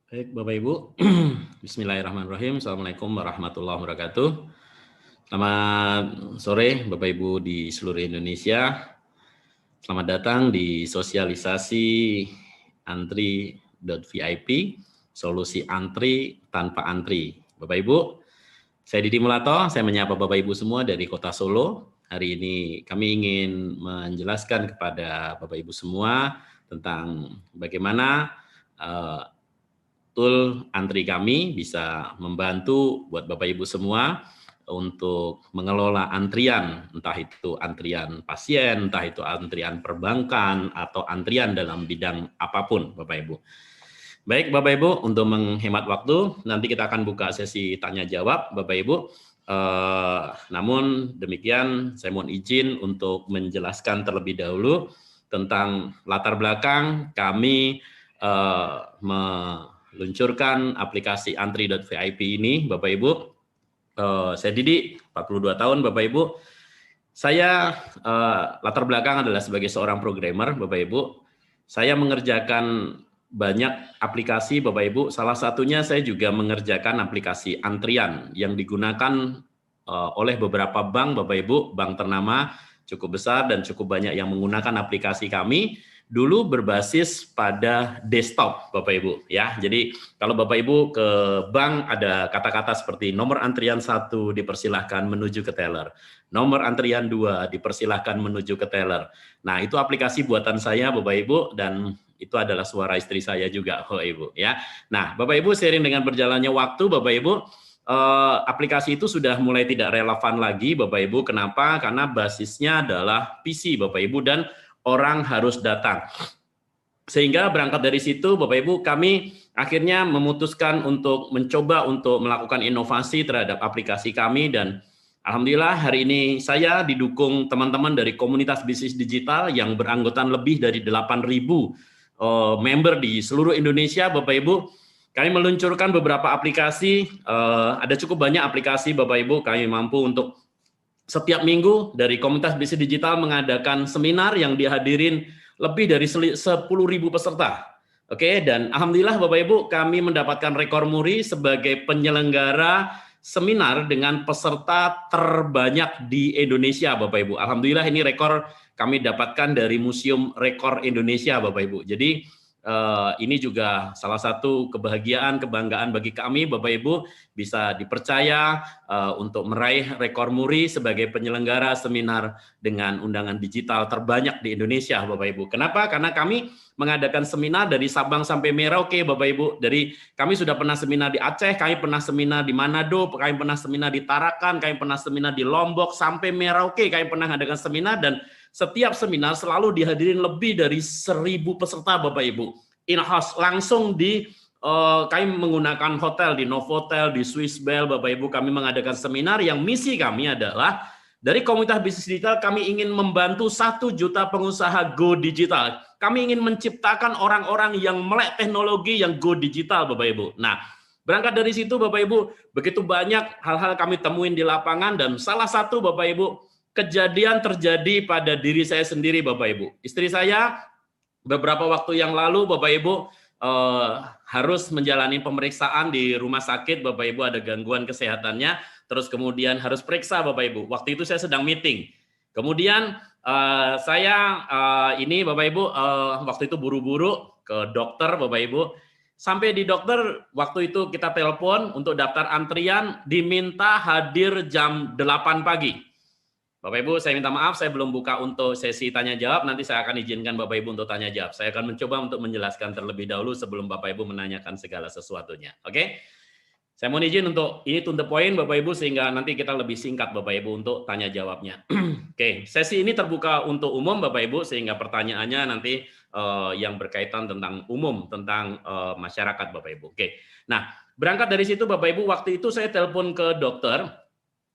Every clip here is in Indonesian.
Baik, Bapak Ibu. Bismillahirrahmanirrahim. Assalamualaikum warahmatullahi wabarakatuh. Selamat sore, Bapak Ibu di seluruh Indonesia. Selamat datang di sosialisasi antri.vip, solusi antri tanpa antri. Bapak Ibu, saya Didi Mulato, saya menyapa Bapak Ibu semua dari Kota Solo. Hari ini kami ingin menjelaskan kepada Bapak Ibu semua tentang bagaimana tool antri kami bisa membantu buat Bapak Ibu semua untuk mengelola antrian, entah itu antrian pasien, entah itu antrian perbankan, atau antrian dalam bidang apapun, Bapak Ibu. Baik, Bapak Ibu, untuk menghemat waktu, nanti kita akan buka sesi tanya-jawab, Bapak Ibu. Namun demikian, saya mohon izin untuk menjelaskan terlebih dahulu tentang latar belakang kami meluncurkan aplikasi antri.vip ini, Bapak Ibu. Saya Didi, 42 tahun, Bapak Ibu. Saya latar belakang adalah sebagai seorang programmer, Bapak Ibu. Saya mengerjakan banyak aplikasi, Bapak Ibu. Salah satunya saya juga mengerjakan aplikasi antrian yang digunakan oleh beberapa bank, Bapak Ibu, bank ternama cukup besar dan cukup banyak yang menggunakan aplikasi kami. Dulu berbasis pada desktop, Bapak Ibu, ya. Jadi kalau Bapak Ibu ke bank ada kata-kata seperti nomor antrian 1 dipersilahkan menuju ke teller, nomor antrian 2 dipersilahkan menuju ke teller. Nah, itu aplikasi buatan saya, Bapak Ibu, dan itu adalah suara istri saya juga, Bapak Ibu, ya. Nah, Bapak Ibu, seiring dengan berjalannya waktu, Bapak Ibu, aplikasi itu sudah mulai tidak relevan lagi, Bapak Ibu. Kenapa? Karena basisnya adalah PC, Bapak Ibu, dan orang harus datang. Sehingga berangkat dari situ, Bapak Ibu, kami akhirnya memutuskan untuk mencoba untuk melakukan inovasi terhadap aplikasi kami, dan alhamdulillah hari ini saya didukung teman-teman dari komunitas bisnis digital yang beranggotaan lebih dari 8.000 member di seluruh Indonesia, Bapak Ibu. Kami meluncurkan beberapa aplikasi, ada cukup banyak aplikasi, Bapak Ibu. Kami mampu untuk setiap minggu dari komunitas bisnis digital mengadakan seminar yang dihadirin lebih dari 10.000 peserta. Oke, dan alhamdulillah Bapak Ibu, kami mendapatkan rekor muri sebagai penyelenggara seminar dengan peserta terbanyak di Indonesia, Bapak Ibu. Alhamdulillah ini rekor kami dapatkan dari Museum Rekor Indonesia, Bapak Ibu. Jadi ini juga salah satu kebahagiaan, kebanggaan bagi kami, Bapak Ibu, bisa dipercaya untuk meraih rekor muri sebagai penyelenggara seminar dengan undangan digital terbanyak di Indonesia, Bapak Ibu. Kenapa? Karena kami mengadakan seminar dari Sabang sampai Merauke, Bapak Ibu. Dari kami sudah pernah seminar di Aceh, kami pernah seminar di Manado, kami pernah seminar di Tarakan, kami pernah seminar di Lombok, sampai Merauke kami pernah mengadakan seminar, dan setiap seminar selalu dihadirin lebih dari 1.000 peserta, Bapak Ibu. In-house, langsung di kami menggunakan hotel, di Novotel, di Swiss Bell, Bapak Ibu, kami mengadakan seminar yang misi kami adalah dari komunitas bisnis digital, kami ingin membantu 1 juta pengusaha go digital. Kami ingin menciptakan orang-orang yang melek teknologi yang go digital, Bapak Ibu. Nah, berangkat dari situ, Bapak Ibu, begitu banyak hal-hal kami temuin di lapangan, dan salah satu, Bapak Ibu, kejadian terjadi pada diri saya sendiri, Bapak Ibu. Istri saya beberapa waktu yang lalu, Bapak Ibu, harus menjalani pemeriksaan di rumah sakit, Bapak Ibu, ada gangguan kesehatannya, terus kemudian harus periksa, Bapak Ibu. Waktu itu saya sedang meeting. Kemudian saya ini, Bapak Ibu, waktu itu buru-buru ke dokter, Bapak Ibu. Sampai di dokter, waktu itu kita telepon untuk daftar antrian, diminta hadir jam 8 pagi. Bapak Ibu, saya minta maaf, saya belum buka untuk sesi tanya jawab. Nanti saya akan izinkan Bapak Ibu untuk tanya jawab. Saya akan mencoba untuk menjelaskan terlebih dahulu sebelum Bapak Ibu menanyakan segala sesuatunya. Oke? Saya mohon izin untuk ini to the point, Bapak Ibu, sehingga nanti kita lebih singkat, Bapak Ibu, untuk tanya jawabnya. Oke, sesi ini terbuka untuk umum, Bapak Ibu, sehingga pertanyaannya nanti yang berkaitan tentang umum, tentang masyarakat, Bapak Ibu. Oke, nah berangkat dari situ, Bapak Ibu, waktu itu saya telepon ke dokter,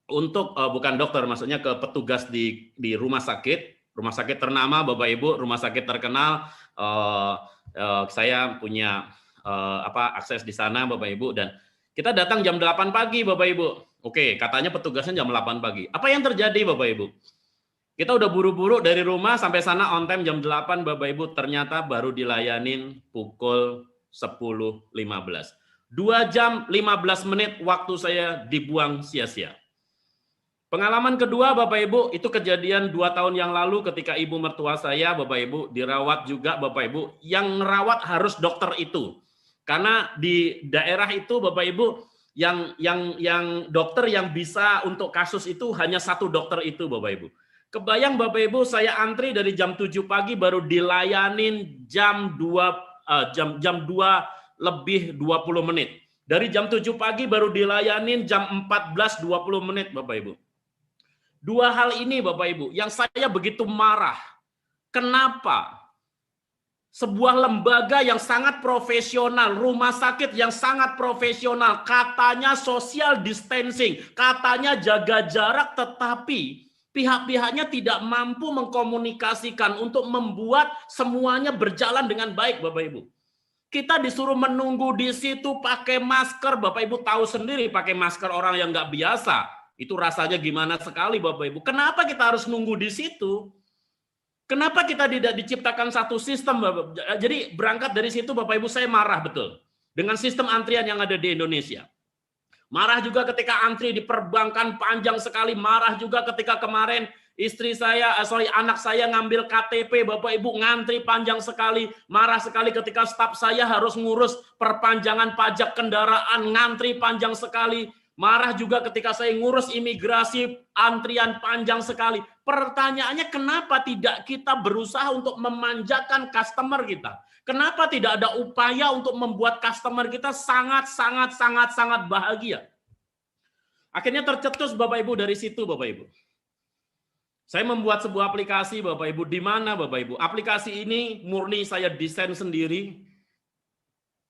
untuk bukan dokter, maksudnya ke petugas di rumah sakit ternama, Bapak Ibu, rumah sakit terkenal. Saya punya akses di sana, Bapak Ibu, dan kita datang jam 8 pagi, Bapak Ibu. Oke, katanya petugasnya jam 8 pagi. Apa yang terjadi, Bapak Ibu? Kita udah buru-buru dari rumah sampai sana on time jam 8, Bapak Ibu, ternyata baru dilayanin pukul 10.15. 2 jam 15 menit waktu saya dibuang sia-sia. Pengalaman kedua Bapak Ibu, itu kejadian 2 tahun yang lalu ketika ibu mertua saya Bapak Ibu dirawat juga Bapak Ibu, yang merawat harus dokter itu. Karena di daerah itu Bapak Ibu yang dokter yang bisa untuk kasus itu hanya 1 dokter itu Bapak Ibu. Kebayang Bapak Ibu, saya antri dari jam 7 pagi baru dilayanin jam 2 lebih 20 menit. Dari jam 7 pagi baru dilayanin jam 14.20 menit Bapak Ibu. 2 hal ini Bapak Ibu yang saya begitu marah. Kenapa? Sebuah lembaga yang sangat profesional, rumah sakit yang sangat profesional, katanya social distancing, katanya jaga jarak, tetapi pihak-pihaknya tidak mampu mengkomunikasikan untuk membuat semuanya berjalan dengan baik Bapak Ibu. Kita disuruh menunggu di situ pakai masker, Bapak Ibu tahu sendiri pakai masker orang yang nggak biasa. Itu rasanya gimana sekali Bapak Ibu. Kenapa kita harus nunggu di situ? Kenapa kita tidak diciptakan satu sistem Bapak? Jadi berangkat dari situ Bapak Ibu saya marah betul. Dengan sistem antrian yang ada di Indonesia. Marah juga ketika antri di perbankan panjang sekali. Marah juga ketika kemarin anak saya ngambil KTP Bapak Ibu ngantri panjang sekali. Marah sekali ketika staf saya harus ngurus perpanjangan pajak kendaraan ngantri panjang sekali. Marah juga ketika saya ngurus imigrasi, antrian panjang sekali. Pertanyaannya kenapa tidak kita berusaha untuk memanjakan customer kita? Kenapa tidak ada upaya untuk membuat customer kita sangat bahagia? Akhirnya tercetus Bapak Ibu dari situ Bapak Ibu. Saya membuat sebuah aplikasi Bapak Ibu. Di mana Bapak Ibu? Aplikasi ini murni saya desain sendiri.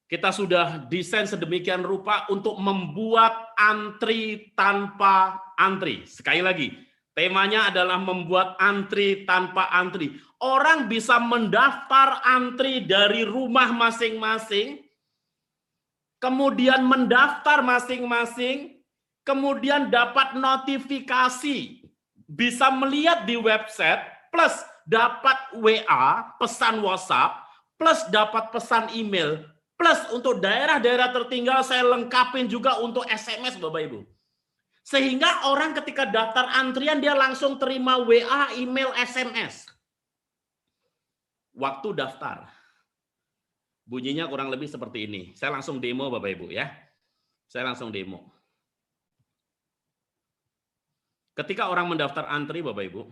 Kita sudah desain sedemikian rupa untuk membuat antri tanpa antri. Sekali lagi, temanya adalah membuat antri tanpa antri. Orang bisa mendaftar antri dari rumah masing-masing, kemudian mendaftar masing-masing, kemudian dapat notifikasi, bisa melihat di website, plus dapat WA, pesan WhatsApp, plus dapat pesan email, plus untuk daerah-daerah tertinggal saya lengkapin juga untuk SMS Bapak Ibu. Sehingga orang ketika daftar antrian dia langsung terima WA, email, SMS. Waktu daftar. Bunyinya kurang lebih seperti ini. Saya langsung demo Bapak Ibu ya. Saya langsung demo. Ketika orang mendaftar antri Bapak Ibu,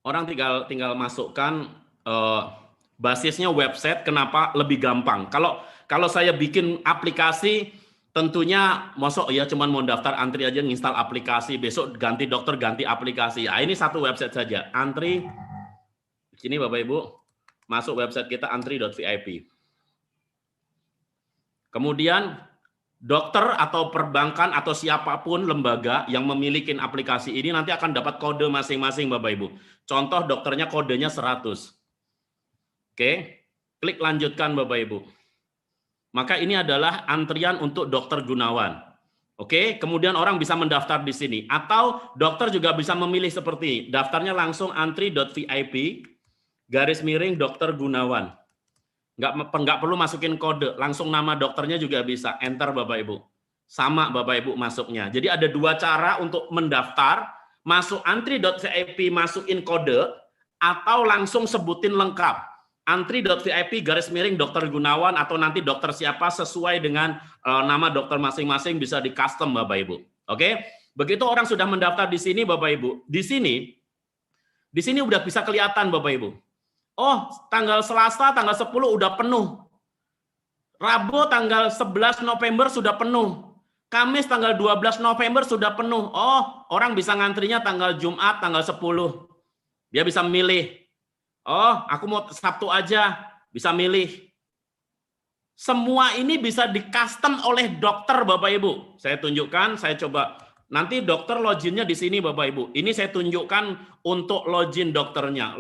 orang tinggal masukkan basisnya website. Kenapa lebih gampang? Kalau saya bikin aplikasi, tentunya masuk ya cuman mau daftar antri aja, nginstal aplikasi, besok ganti dokter, ganti aplikasi. Nah, ini satu website saja, antri. Sini Bapak Ibu, masuk website kita antri.vip. Kemudian dokter atau perbankan atau siapapun lembaga yang memiliki aplikasi ini nanti akan dapat kode masing-masing Bapak Ibu. Contoh dokternya kodenya 100. Oke, klik lanjutkan Bapak Ibu. Maka ini adalah antrian untuk Dokter Gunawan. Oke, kemudian orang bisa mendaftar di sini. Atau dokter juga bisa memilih seperti ini. Daftarnya langsung antri.vip, _Dokter Gunawan. Nggak perlu masukin kode, langsung nama dokternya juga bisa. Enter Bapak Ibu. Sama Bapak Ibu masuknya. Jadi ada 2 cara untuk mendaftar. Masuk antri.vip, masukin kode, atau langsung sebutin lengkap. Antri.vip _Dokter Gunawan atau nanti dokter siapa sesuai dengan nama dokter masing-masing bisa di custom Bapak Ibu. Oke? Begitu orang sudah mendaftar di sini Bapak Ibu. Di sini udah bisa kelihatan Bapak Ibu. Oh, tanggal Selasa tanggal 10 udah penuh. Rabu tanggal 11 November sudah penuh. Kamis tanggal 12 November sudah penuh. Oh, orang bisa ngantrinya tanggal Jumat tanggal 10. Dia bisa milih. Oh, aku mau Sabtu aja, bisa milih. Semua ini bisa di-custom oleh dokter Bapak Ibu. Saya tunjukkan, saya coba. Nanti dokter loginnya di sini Bapak Ibu. Ini saya tunjukkan untuk login dokternya.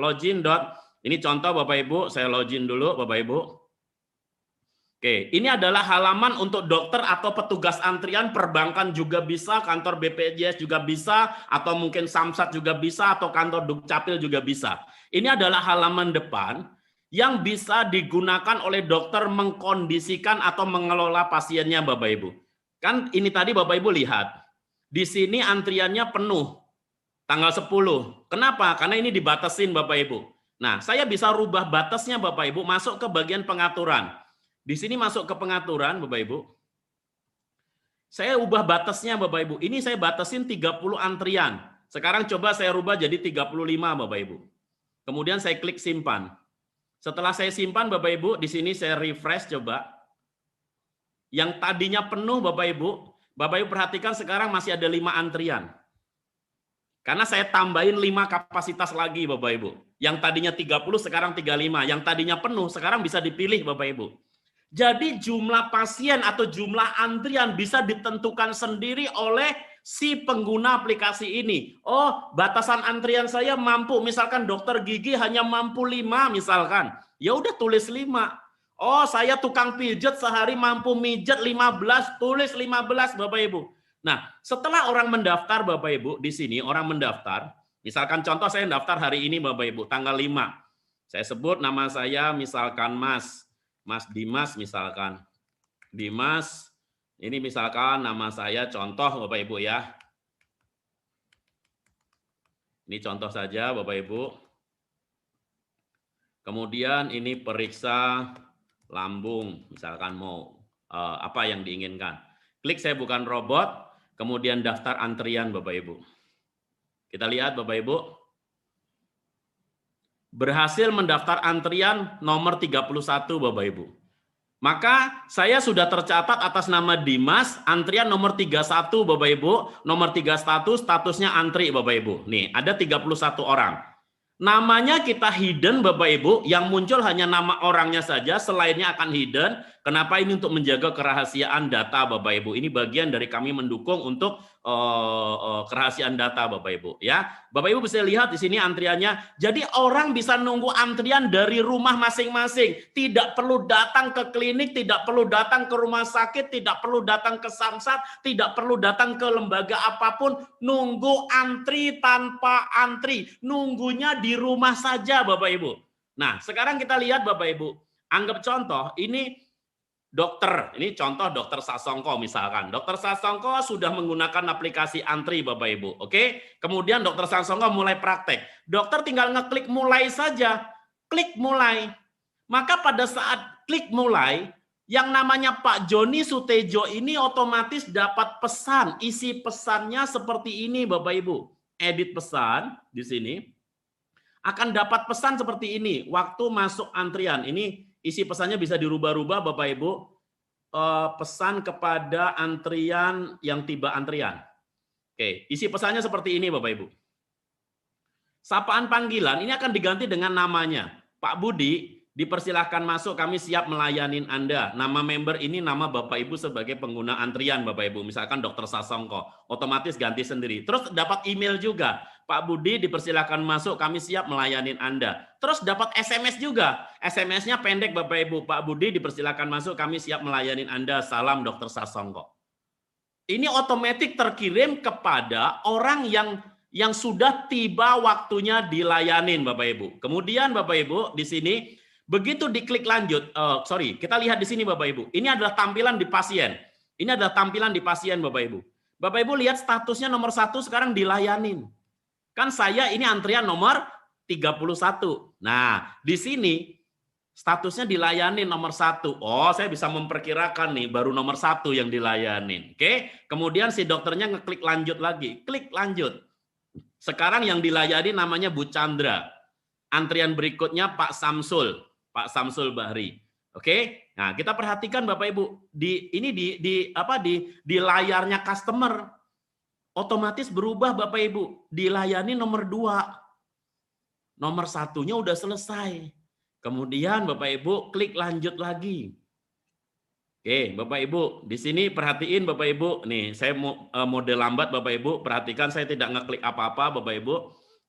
Ini contoh Bapak Ibu, saya login dulu Bapak Ibu. Oke, ini adalah halaman untuk dokter atau petugas antrian, perbankan juga bisa, kantor BPJS juga bisa, atau mungkin Samsat juga bisa, atau kantor Dukcapil juga bisa. Ini adalah halaman depan yang bisa digunakan oleh dokter mengkondisikan atau mengelola pasiennya, Bapak Ibu. Kan ini tadi Bapak Ibu lihat, di sini antriannya penuh tanggal 10. Kenapa? Karena ini dibatasin Bapak Ibu. Nah, saya bisa rubah batasnya Bapak Ibu, masuk ke bagian pengaturan. Di sini masuk ke pengaturan Bapak Ibu. Saya ubah batasnya Bapak Ibu. Ini saya batasin 30 antrian. Sekarang coba saya rubah jadi 35 Bapak Ibu. Kemudian saya klik simpan. Setelah saya simpan Bapak Ibu, di sini saya refresh coba. Yang tadinya penuh Bapak Ibu perhatikan sekarang masih ada 5 antrian. Karena saya tambahin 5 kapasitas lagi Bapak Ibu. Yang tadinya 30 sekarang 35. Yang tadinya penuh sekarang bisa dipilih Bapak Ibu. Jadi jumlah pasien atau jumlah antrian bisa ditentukan sendiri oleh si pengguna aplikasi ini. Oh, batasan antrian saya mampu, misalkan dokter gigi hanya mampu 5 misalkan. Ya udah tulis 5. Oh, saya tukang pijat sehari mampu mijet 15, tulis 15 Bapak Ibu. Nah, setelah orang mendaftar Bapak Ibu, di sini orang mendaftar, misalkan contoh saya daftar hari ini Bapak Ibu, tanggal 5. Saya sebut nama saya misalkan Mas Dimas misalkan. Dimas, ini misalkan nama saya contoh Bapak Ibu ya. Ini contoh saja Bapak Ibu. Kemudian ini periksa lambung, misalkan mau apa yang diinginkan. Klik saya bukan robot, kemudian daftar antrian Bapak Ibu. Kita lihat Bapak Ibu. Berhasil mendaftar antrian nomor 31 Bapak Ibu. Maka saya sudah tercatat atas nama Dimas, antrian nomor 31 Bapak Ibu, nomor 3 statusnya antri Bapak Ibu. Nih, ada 31 orang. Namanya kita hidden Bapak Ibu, yang muncul hanya nama orangnya saja, selainnya akan hidden. Kenapa ini? Untuk menjaga kerahasiaan data Bapak Ibu. Ini bagian dari kami mendukung untuk kerahasiaan data Bapak Ibu ya. Bapak Ibu bisa lihat di sini antriannya. Jadi orang bisa nunggu antrian dari rumah masing-masing. Tidak perlu datang ke klinik, tidak perlu datang ke rumah sakit, tidak perlu datang ke samsat, tidak perlu datang ke lembaga apapun. Nunggu antri tanpa antri. Nunggunya di rumah saja Bapak Ibu. Nah, sekarang kita lihat Bapak Ibu. Anggap contoh, ini dokter, ini contoh dokter Sasongko misalkan. Dokter Sasongko sudah menggunakan aplikasi antri Bapak Ibu. Oke, kemudian dokter Sasongko mulai praktek. Dokter tinggal ngeklik mulai saja. Klik mulai. Maka pada saat klik mulai, yang namanya Pak Joni Sutejo ini otomatis dapat pesan. Isi pesannya seperti ini Bapak Ibu. Edit pesan di sini. Akan dapat pesan seperti ini. Waktu masuk antrian. Ini isi pesannya bisa dirubah-rubah Bapak Ibu. Pesan kepada antrian yang tiba antrian. Oke, isi pesannya seperti ini Bapak Ibu. Sapaan panggilan ini akan diganti dengan namanya. Pak Budi, dipersilahkan masuk, kami siap melayani Anda. Nama member ini nama Bapak Ibu sebagai pengguna antrian Bapak Ibu. Misalkan Dokter Sasongko, otomatis ganti sendiri. Terus dapat email juga. Pak Budi dipersilahkan masuk, kami siap melayani Anda. Terus dapat SMS juga. SMS-nya pendek Bapak Ibu. Pak Budi dipersilahkan masuk, kami siap melayani Anda. Salam Dokter Sasongko. Ini otomatis terkirim kepada orang yang sudah tiba waktunya dilayanin Bapak Ibu. Kemudian Bapak Ibu di sini begitu diklik lanjut, kita lihat di sini Bapak Ibu. Ini adalah tampilan di pasien. Ini adalah tampilan di pasien Bapak Ibu. Bapak Ibu lihat statusnya nomor 1 sekarang dilayanin. Kan saya ini antrian nomor 31. Nah, di sini statusnya dilayanin nomor 1. Oh, saya bisa memperkirakan nih baru nomor 1 yang dilayanin. Oke, kemudian si dokternya ngeklik lanjut lagi. Klik lanjut. Sekarang yang dilayani namanya Bu Chandra. Antrian berikutnya Pak Samsul. Pak Samsul Bahri. Oke? Nah, kita perhatikan Bapak Ibu, di layarnya customer otomatis berubah Bapak Ibu, dilayani nomor 2. Nomor 1-nya udah selesai. Kemudian Bapak Ibu klik lanjut lagi. Oke, Bapak Ibu, di sini perhatiin Bapak Ibu, nih saya mode lambat Bapak Ibu, perhatikan saya tidak ngeklik apa-apa Bapak Ibu.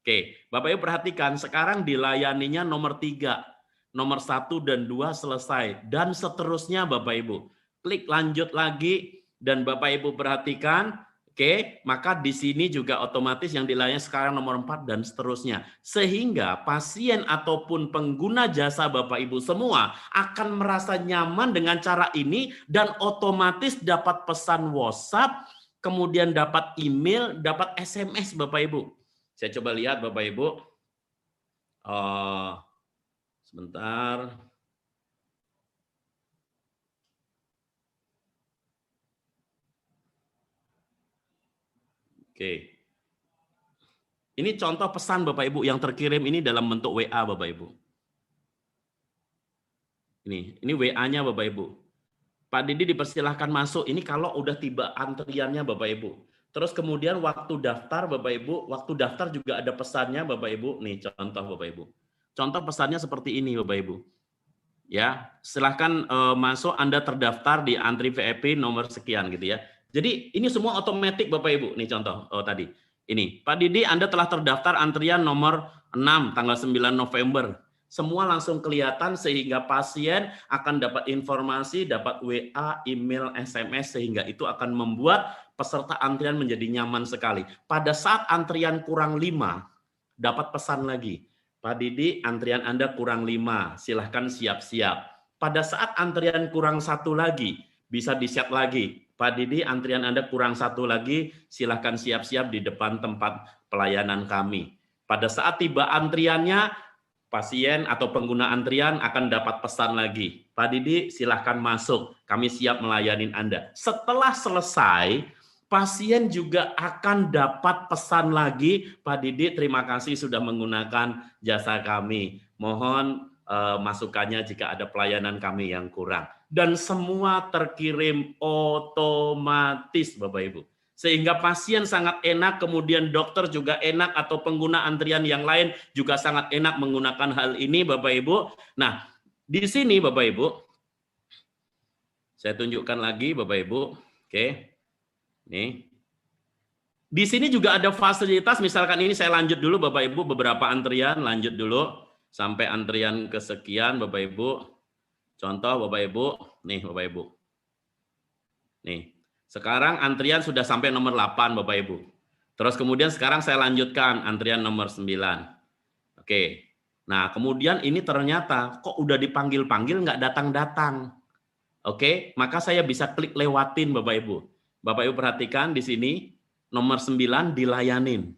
Oke, Bapak Ibu perhatikan sekarang dilayaninya nomor 3. Nomor 1 dan 2 selesai. Dan seterusnya Bapak Ibu. Klik lanjut lagi dan Bapak Ibu perhatikan Oke, maka di sini juga otomatis yang dilayani sekarang nomor 4 dan seterusnya. Sehingga pasien ataupun pengguna jasa Bapak Ibu semua akan merasa nyaman dengan cara ini dan otomatis dapat pesan WhatsApp, kemudian dapat email, dapat SMS Bapak Ibu. Saya coba lihat Bapak Ibu. Sebentar. Oke. Ini contoh pesan Bapak Ibu yang terkirim ini dalam bentuk WA Bapak Ibu. Ini WA-nya Bapak Ibu. Pak Didi dipersilahkan masuk. Ini kalau udah tiba antriannya Bapak Ibu. Terus kemudian waktu daftar Bapak Ibu, waktu daftar juga ada pesannya Bapak Ibu. Nih contoh Bapak Ibu. Contoh pesannya seperti ini Bapak Ibu. Ya, silahkan masuk, Anda terdaftar di antri VIP nomor sekian gitu ya. Jadi ini semua otomatis Bapak Ibu. Nih contoh tadi. Ini, Pak Didi Anda telah terdaftar antrian nomor 6 tanggal 9 November. Semua langsung kelihatan sehingga pasien akan dapat informasi, dapat WA, email, SMS sehingga itu akan membuat peserta antrian menjadi nyaman sekali. Pada saat antrian kurang 5, dapat pesan lagi. Pak Didi, antrian Anda kurang 5, silahkan siap-siap. Pada saat antrian kurang 1 lagi, bisa di-set lagi. Pak Didi, antrian Anda kurang 1 lagi, silahkan siap-siap di depan tempat pelayanan kami. Pada saat tiba antriannya, pasien atau pengguna antrian akan dapat pesan lagi. Pak Didi, silahkan masuk, kami siap melayani Anda. Setelah selesai, pasien juga akan dapat pesan lagi, Pak Didi, terima kasih sudah menggunakan jasa kami. Mohon masukannya jika ada pelayanan kami yang kurang. Dan semua terkirim otomatis, Bapak Ibu. Sehingga pasien sangat enak, kemudian dokter juga enak, atau pengguna antrian yang lain juga sangat enak menggunakan hal ini, Bapak Ibu. Nah, di sini Bapak Ibu, saya tunjukkan lagi Bapak Ibu. Oke. Nih. Di sini juga ada fasilitas, misalkan ini saya lanjut dulu Bapak Ibu, beberapa antrian, lanjut dulu sampai antrian kesekian Bapak Ibu. Contoh Bapak Ibu, nih Bapak Ibu. Nih, sekarang antrian sudah sampai nomor 8 Bapak Ibu. Terus kemudian sekarang saya lanjutkan antrian nomor 9. Oke. Nah, kemudian ini ternyata kok udah dipanggil-panggil nggak datang-datang. Oke, maka saya bisa klik lewatin Bapak Ibu. Bapak Ibu perhatikan di sini nomor 9 dilayanin.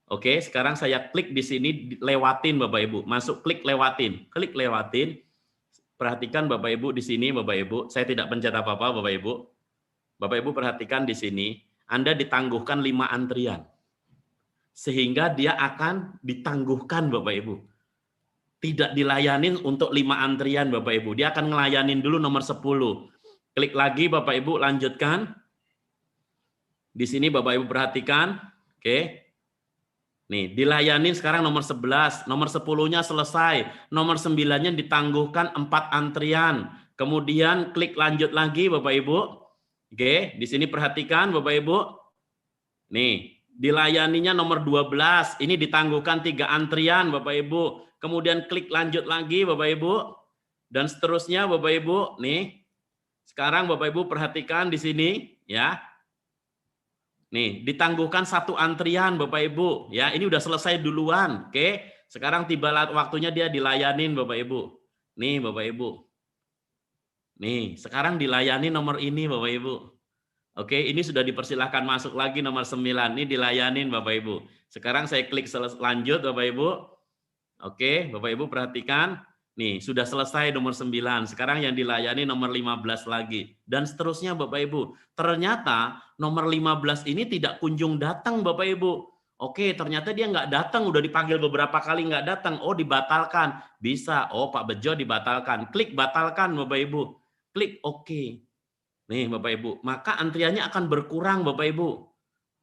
Oke, sekarang saya klik di sini lewatin Bapak Ibu. Masuk klik lewatin. Klik lewatin. Perhatikan Bapak Ibu di sini Bapak Ibu, saya tidak pencet apa-apa Bapak Ibu. Bapak Ibu perhatikan di sini, Anda ditangguhkan 5 antrian. Sehingga dia akan ditangguhkan Bapak Ibu. Tidak dilayanin untuk 5 antrian Bapak Ibu. Dia akan ngelayanin dulu nomor 10. Klik lagi Bapak Ibu, lanjutkan. Di sini Bapak Ibu perhatikan. Oke. Nih, dilayanin sekarang nomor 11, nomor 10-nya selesai, nomor 9-nya ditangguhkan 4 antrian. Kemudian klik lanjut lagi Bapak Ibu. Oke, di sini perhatikan Bapak Ibu. Nih, dilayaninya nomor 12, ini ditangguhkan 3 antrian Bapak Ibu. Kemudian klik lanjut lagi Bapak Ibu. Dan seterusnya Bapak Ibu, nih. Sekarang Bapak Ibu perhatikan di sini ya. Nih, ditangguhkan 1 antrian Bapak Ibu. Ya, ini udah selesai duluan. Oke. Sekarang tiba waktunya dia dilayanin Bapak Ibu. Nih Bapak Ibu. Nih, sekarang dilayani nomor ini Bapak Ibu. Oke, ini sudah dipersilahkan masuk lagi nomor 9. Ini dilayanin Bapak Ibu. Sekarang saya klik lanjut Bapak Ibu. Oke, Bapak Ibu perhatikan. Nih, sudah selesai nomor 9. Sekarang yang dilayani nomor 15 lagi. Dan seterusnya Bapak Ibu. Ternyata nomor 15 ini tidak kunjung datang Bapak Ibu. Oke, ternyata dia nggak datang. Udah dipanggil beberapa kali nggak datang. Oh, dibatalkan. Bisa. Oh, Pak Bejo dibatalkan. Klik batalkan Bapak Ibu. Klik oke. Nih Bapak Ibu. Maka antriannya akan berkurang Bapak Ibu.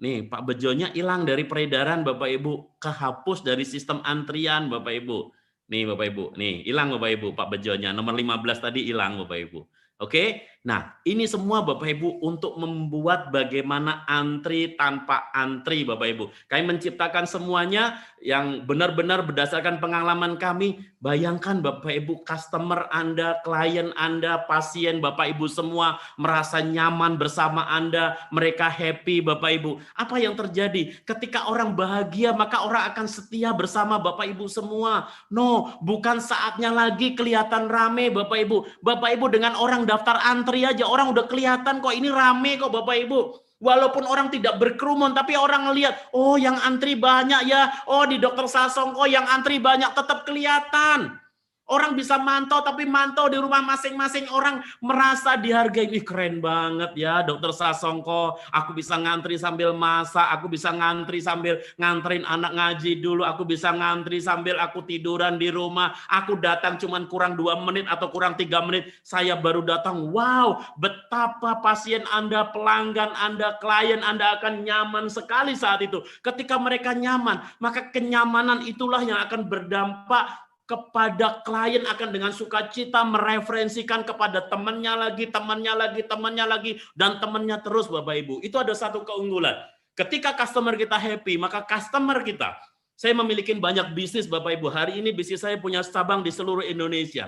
Nih, Pak Bejonya hilang dari peredaran Bapak Ibu. Kehapus dari sistem antrian Bapak Ibu. Nih Bapak Ibu, nih hilang Bapak Ibu Pak Bejonya, nomor 15 tadi hilang Bapak Ibu. Oke, Nah, ini semua Bapak Ibu untuk membuat bagaimana antri tanpa antri Bapak Ibu. Kami menciptakan semuanya yang benar-benar berdasarkan pengalaman kami. Bayangkan Bapak Ibu, customer Anda, klien Anda, pasien Bapak Ibu semua merasa nyaman bersama Anda, mereka happy Bapak Ibu. Apa yang terjadi? Ketika orang bahagia, maka orang akan setia bersama Bapak Ibu semua. No, bukan saatnya lagi kelihatan rame Bapak Ibu. Bapak Ibu dengan orang daftar antri aja, orang udah kelihatan kok ini rame kok Bapak Ibu. Walaupun orang tidak berkerumun, tapi orang ngelihat, oh yang antri banyak ya, oh di Dokter Sasongko yang antri banyak, tetap kelihatan. Orang bisa mantau, tapi mantau di rumah masing-masing. Orang merasa dihargai. Ih, keren banget ya Dokter Sasongko. Aku bisa ngantri sambil masak. Aku bisa ngantri sambil nganterin anak ngaji dulu. Aku bisa ngantri sambil aku tiduran di rumah. Aku datang cuman kurang 2 menit atau kurang 3 menit. Saya baru datang. Wow, betapa pasien Anda, pelanggan Anda, klien Anda akan nyaman sekali saat itu. Ketika mereka nyaman, maka kenyamanan itulah yang akan berdampak kepada klien, akan dengan sukacita mereferensikan kepada temannya lagi, temannya lagi, temannya lagi, dan temannya terus Bapak Ibu. Itu ada satu keunggulan. Ketika customer kita happy, maka customer kita, saya memiliki banyak bisnis Bapak Ibu. Hari ini bisnis saya punya cabang di seluruh Indonesia.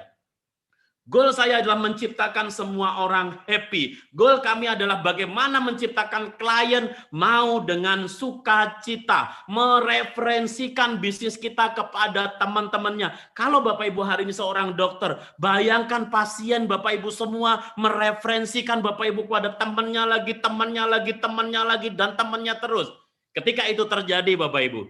Goal saya adalah menciptakan semua orang happy. Goal kami adalah bagaimana menciptakan klien mau dengan sukacita, mereferensikan bisnis kita kepada teman-temannya. Kalau Bapak Ibu hari ini seorang dokter, bayangkan pasien Bapak Ibu semua mereferensikan Bapak Ibu kepada temannya lagi, temannya lagi, temannya lagi, dan temannya terus. Ketika itu terjadi Bapak Ibu,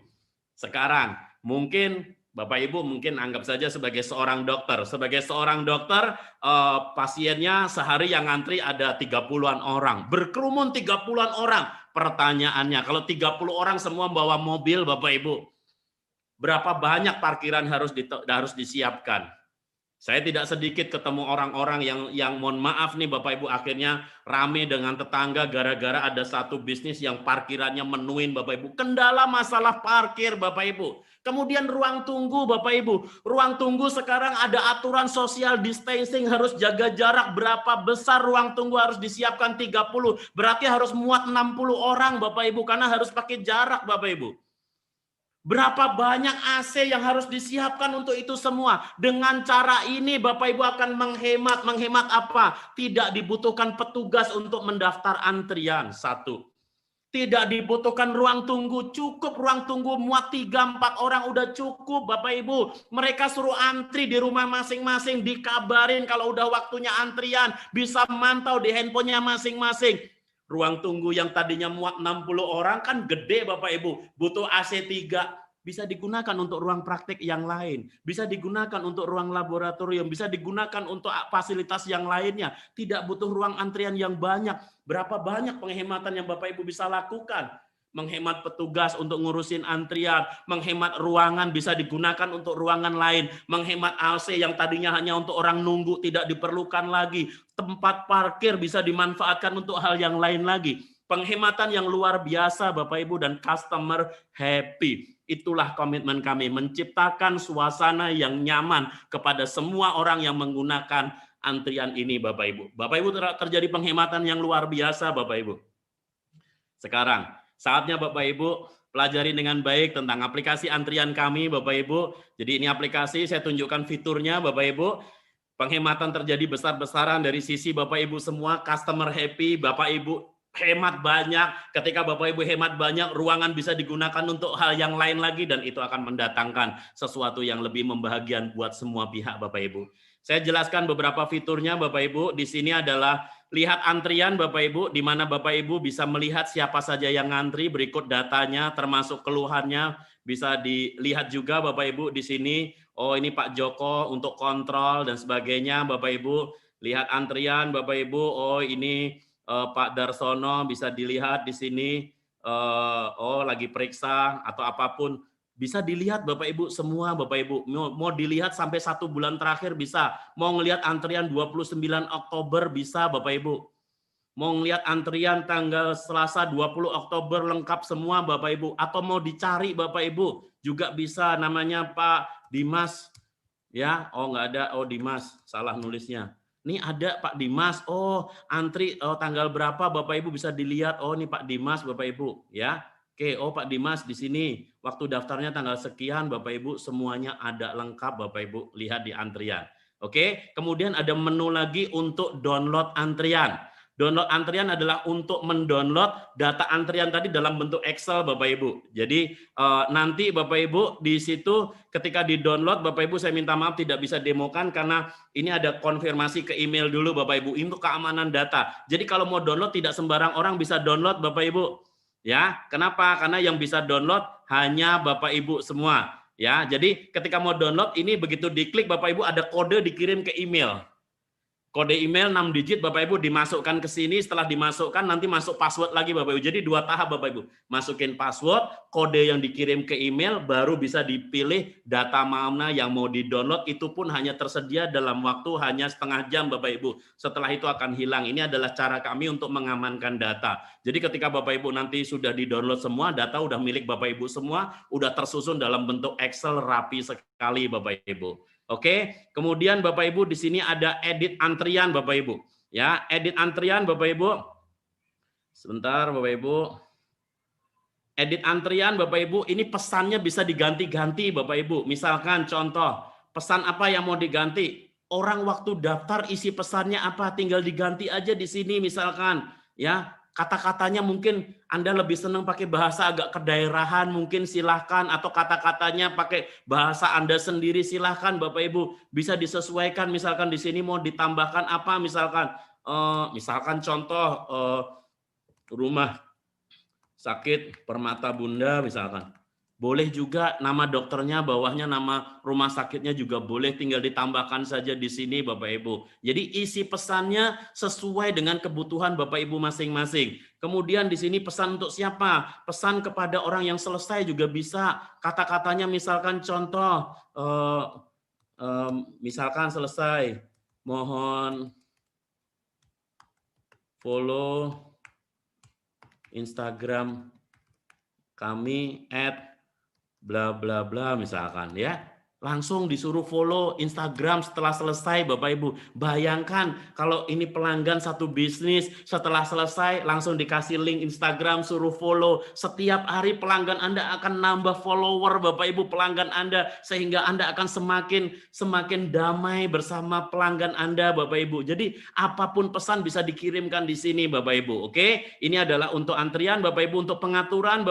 sekarang mungkin Bapak Ibu mungkin anggap saja sebagai seorang dokter. Sebagai seorang dokter, pasiennya sehari yang ngantri ada 30-an orang. Berkerumun 30-an orang. Pertanyaannya, kalau 30 orang semua bawa mobil Bapak Ibu, berapa banyak parkiran harus disiapkan? Saya tidak sedikit ketemu orang-orang yang mohon maaf nih Bapak Ibu, akhirnya rame dengan tetangga gara-gara ada satu bisnis yang parkirannya menuin Bapak Ibu. Kendala masalah parkir Bapak Ibu. Kemudian ruang tunggu Bapak Ibu. Ruang tunggu sekarang ada aturan social distancing, harus jaga jarak berapa besar ruang tunggu harus disiapkan 30. Berarti harus muat 60 orang Bapak Ibu karena harus pakai jarak Bapak Ibu. Berapa banyak AC yang harus disiapkan untuk itu semua. Dengan cara ini Bapak Ibu akan menghemat. Menghemat apa? Tidak dibutuhkan petugas untuk mendaftar antrian. Satu. Tidak dibutuhkan ruang tunggu. Cukup ruang tunggu muat 3-4 orang udah cukup Bapak Ibu. Mereka suruh antri di rumah masing-masing. Dikabarin kalau udah waktunya antrian. Bisa mantau di handphonenya masing-masing. Ruang tunggu yang tadinya muat 60 orang kan gede Bapak Ibu, butuh AC 3, bisa digunakan untuk ruang praktik yang lain, bisa digunakan untuk ruang laboratorium, bisa digunakan untuk fasilitas yang lainnya, tidak butuh ruang antrian yang banyak. Berapa banyak penghematan yang Bapak Ibu bisa lakukan? Menghemat petugas untuk ngurusin antrian, menghemat ruangan bisa digunakan untuk ruangan lain, menghemat AC yang tadinya hanya untuk orang nunggu tidak diperlukan lagi, tempat parkir bisa dimanfaatkan untuk hal yang lain lagi. Penghematan yang luar biasa Bapak Ibu, dan customer happy. Itulah komitmen kami, menciptakan suasana yang nyaman kepada semua orang yang menggunakan antrian ini Bapak Ibu. Bapak Ibu, terjadi penghematan yang luar biasa Bapak Ibu. Sekarang saatnya Bapak Ibu pelajari dengan baik tentang aplikasi antrian kami Bapak Ibu. Jadi ini aplikasi, saya tunjukkan fiturnya Bapak Ibu. Penghematan terjadi besar-besaran dari sisi Bapak Ibu semua, customer happy, Bapak Ibu hemat banyak. Ketika Bapak Ibu hemat banyak, ruangan bisa digunakan untuk hal yang lain lagi, dan itu akan mendatangkan sesuatu yang lebih membahagiakan buat semua pihak Bapak Ibu. Saya jelaskan beberapa fiturnya Bapak Ibu. Di sini adalah lihat antrian Bapak Ibu, di mana Bapak Ibu bisa melihat siapa saja yang ngantri, berikut datanya termasuk keluhannya. Bisa dilihat juga Bapak Ibu di sini, oh ini Pak Joko untuk kontrol dan sebagainya Bapak Ibu. Lihat antrian Bapak Ibu, oh ini Pak Darsono, bisa dilihat di sini, oh lagi periksa atau apapun. Bisa dilihat Bapak Ibu semua Bapak Ibu. Mau dilihat sampai 1 bulan terakhir bisa. Mau ngelihat antrian 29 Oktober bisa Bapak Ibu. Mau ngelihat antrian tanggal Selasa 20 Oktober lengkap semua Bapak Ibu. Atau mau dicari Bapak Ibu juga bisa, namanya Pak Dimas. Ya, oh nggak ada, oh Dimas, salah nulisnya. nih ada Pak Dimas, oh antri tanggal berapa Bapak Ibu bisa dilihat, oh nih Pak Dimas Bapak Ibu ya. Oke, oh Pak Dimas di sini waktu daftarnya tanggal sekian Bapak Ibu, semuanya ada lengkap Bapak Ibu, lihat di antrian. Oke, kemudian ada menu lagi untuk download antrian. Download antrian adalah untuk mendownload data antrian tadi dalam bentuk Excel Bapak Ibu. Jadi nanti Bapak Ibu di situ ketika di-download Bapak Ibu saya minta maaf tidak bisa demokan karena ini ada konfirmasi ke email dulu Bapak Ibu untuk keamanan data. Jadi kalau mau download tidak sembarang orang bisa download Bapak Ibu. Ya, kenapa? Karena yang bisa download hanya Bapak Ibu semua. Ya, jadi ketika mau download ini begitu diklik Bapak Ibu ada kode dikirim ke email. Kode email 6 digit Bapak Ibu dimasukkan ke sini, setelah dimasukkan nanti masuk password lagi Bapak Ibu. Jadi 2 tahap Bapak Ibu. Masukin password, kode yang dikirim ke email, baru bisa dipilih data mana yang mau di-download, itu pun hanya tersedia dalam waktu hanya setengah jam Bapak Ibu. Setelah itu akan hilang. Ini adalah cara kami untuk mengamankan data. Jadi ketika Bapak Ibu nanti sudah di-download semua, data udah milik Bapak Ibu semua, udah tersusun dalam bentuk Excel rapi sekali Bapak Ibu. Oke, kemudian Bapak Ibu di sini ada edit antrian Bapak Ibu. Ya, edit antrian Bapak Ibu. Sebentar Bapak Ibu. Edit antrian Bapak Ibu, ini pesannya bisa diganti-ganti Bapak Ibu. Misalkan contoh, pesan apa yang mau diganti? Orang waktu daftar isi pesannya apa? Tinggal diganti aja di sini misalkan, ya. Kata-katanya mungkin Anda lebih senang pakai bahasa agak kedaerahan, mungkin silahkan, atau kata-katanya pakai bahasa Anda sendiri silahkan Bapak Ibu, bisa disesuaikan. Misalkan di sini mau ditambahkan apa, misalkan contoh rumah sakit Permata Bunda misalkan. Boleh juga nama dokternya, bawahnya nama rumah sakitnya juga boleh, tinggal ditambahkan saja di sini Bapak Ibu. Jadi isi pesannya sesuai dengan kebutuhan Bapak Ibu masing-masing. Kemudian di sini pesan untuk siapa? Pesan kepada orang yang selesai juga bisa. Kata-katanya misalkan contoh, misalkan selesai, mohon follow Instagram kami @bla bla bla misalkan ya. Langsung disuruh follow Instagram setelah selesai Bapak Ibu. Bayangkan kalau ini pelanggan satu bisnis, setelah selesai langsung dikasih link Instagram, suruh follow. Setiap hari pelanggan Anda akan nambah follower Bapak Ibu pelanggan Anda, sehingga Anda akan semakin damai bersama pelanggan Anda Bapak Ibu. Jadi apapun pesan bisa dikirimkan di sini Bapak Ibu. Oke, ini adalah untuk antrian Bapak Ibu. Untuk pengaturan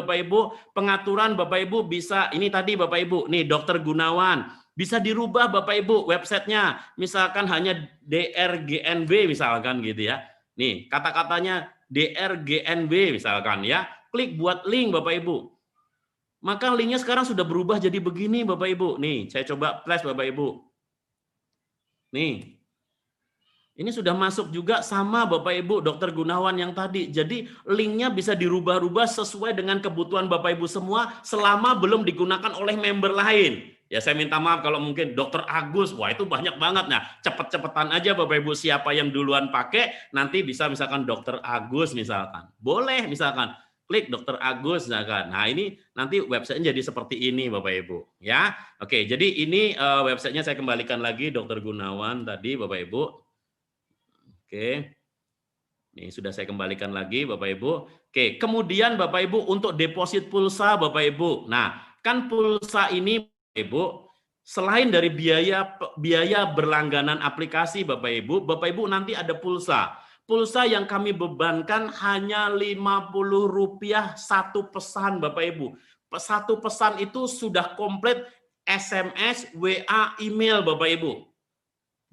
Bapak Ibu bisa, ini tadi Bapak Ibu, nih Dokter Gunawan. Bisa dirubah Bapak Ibu websitenya, misalkan hanya DRGNB misalkan gitu ya. Nih kata-katanya DRGNB misalkan ya. Klik buat link Bapak Ibu. Maka linknya sekarang sudah berubah jadi begini Bapak Ibu. Nih saya coba flash Bapak Ibu. Nih. Ini sudah masuk juga sama Bapak Ibu Dokter Gunawan yang tadi. Jadi linknya bisa dirubah-rubah sesuai dengan kebutuhan Bapak Ibu semua selama belum digunakan oleh member lain. Ya saya minta maaf kalau mungkin Dokter Agus, wah itu banyak banget. Nah cepet-cepetan aja Bapak Ibu siapa yang duluan pakai, nanti bisa misalkan Dokter Agus misalkan. Boleh misalkan klik Dokter Agus misalkan. Nah ini nanti websitenya jadi seperti ini Bapak Ibu. Ya, oke. Jadi ini websitenya saya kembalikan lagi Dokter Gunawan tadi Bapak Ibu. Oke, ini sudah saya kembalikan lagi Bapak Ibu. Oke, kemudian Bapak Ibu untuk deposit pulsa Bapak Ibu. Nah, kan pulsa ini Bapak Ibu, selain dari biaya berlangganan aplikasi Bapak Ibu nanti ada pulsa. Pulsa yang kami bebankan hanya Rp50 satu pesan Bapak Ibu. Satu pesan itu sudah komplit SMS, WA, email Bapak Ibu.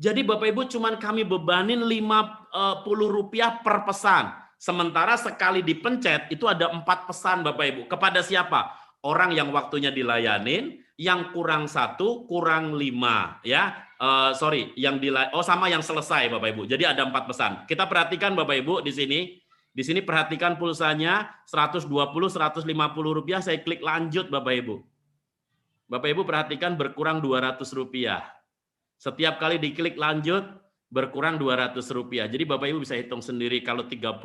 Jadi Bapak Ibu cuman kami bebanin Rp50 per pesan. Sementara sekali dipencet itu ada 4 pesan Bapak Ibu. Kepada siapa? Orang yang waktunya dilayanin, yang kurang 1, kurang 5 ya. Sama yang selesai Bapak Ibu. Jadi ada 4 pesan. Kita perhatikan Bapak Ibu di sini. Di sini perhatikan pulsanya Rp120, Rp150. Saya klik lanjut Bapak Ibu. Bapak Ibu perhatikan berkurang Rp200. Setiap kali diklik lanjut, berkurang Rp200. Jadi Bapak Ibu bisa hitung sendiri kalau 30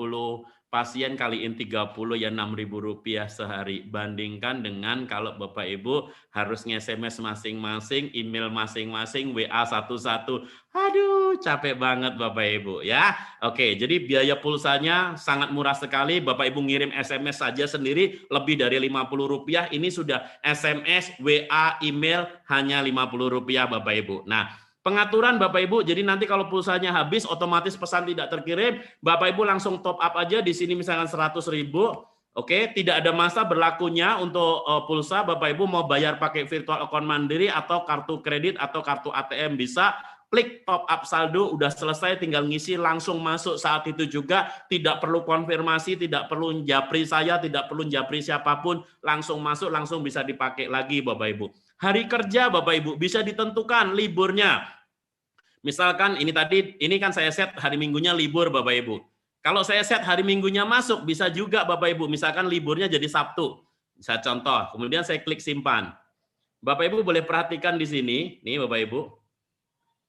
pasien kaliin 30 ya Rp6.000 sehari. Bandingkan dengan kalau Bapak Ibu harus nge-SMS masing-masing, email masing-masing, WA satu-satu. Aduh, capek banget Bapak Ibu ya. Oke, jadi biaya pulsanya sangat murah sekali. Bapak Ibu ngirim SMS saja sendiri lebih dari Rp50. Ini sudah SMS, WA, email hanya Rp50 Bapak Ibu. Nah, pengaturan Bapak Ibu, jadi nanti kalau pulsanya habis, otomatis pesan tidak terkirim, Bapak Ibu langsung top up aja di sini misalkan 100.000. Oke, tidak ada masa berlakunya untuk pulsa. Bapak Ibu mau bayar pakai virtual account mandiri atau kartu kredit atau kartu ATM bisa. Klik top up saldo, udah selesai, tinggal ngisi langsung masuk saat itu juga. Tidak perlu konfirmasi, tidak perlu japri saya, tidak perlu japri siapapun, langsung masuk, langsung bisa dipakai lagi Bapak Ibu. Hari kerja Bapak Ibu bisa ditentukan liburnya. Misalkan ini kan saya set hari Minggunya libur Bapak Ibu. Kalau saya set hari Minggunya masuk, bisa juga Bapak Ibu. Misalkan liburnya jadi Sabtu. Saya contoh, kemudian saya klik simpan. Bapak Ibu boleh perhatikan di sini, nih Bapak Ibu.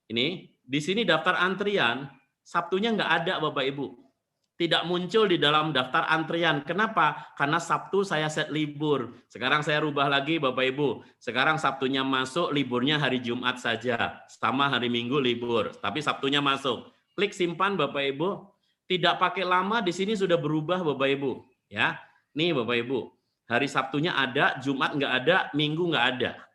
Ini, di sini daftar antrian, Sabtunya nggak ada Bapak Ibu. Tidak muncul di dalam daftar antrian. Kenapa? Karena Sabtu saya set libur. Sekarang saya rubah lagi Bapak Ibu. Sekarang Sabtunya masuk, liburnya hari Jumat saja. Sama hari Minggu libur, tapi Sabtunya masuk. Klik simpan Bapak Ibu. Tidak pakai lama, di sini sudah berubah Bapak Ibu. Ya, nih Bapak Ibu. Hari Sabtunya ada, Jumat nggak ada, Minggu nggak ada.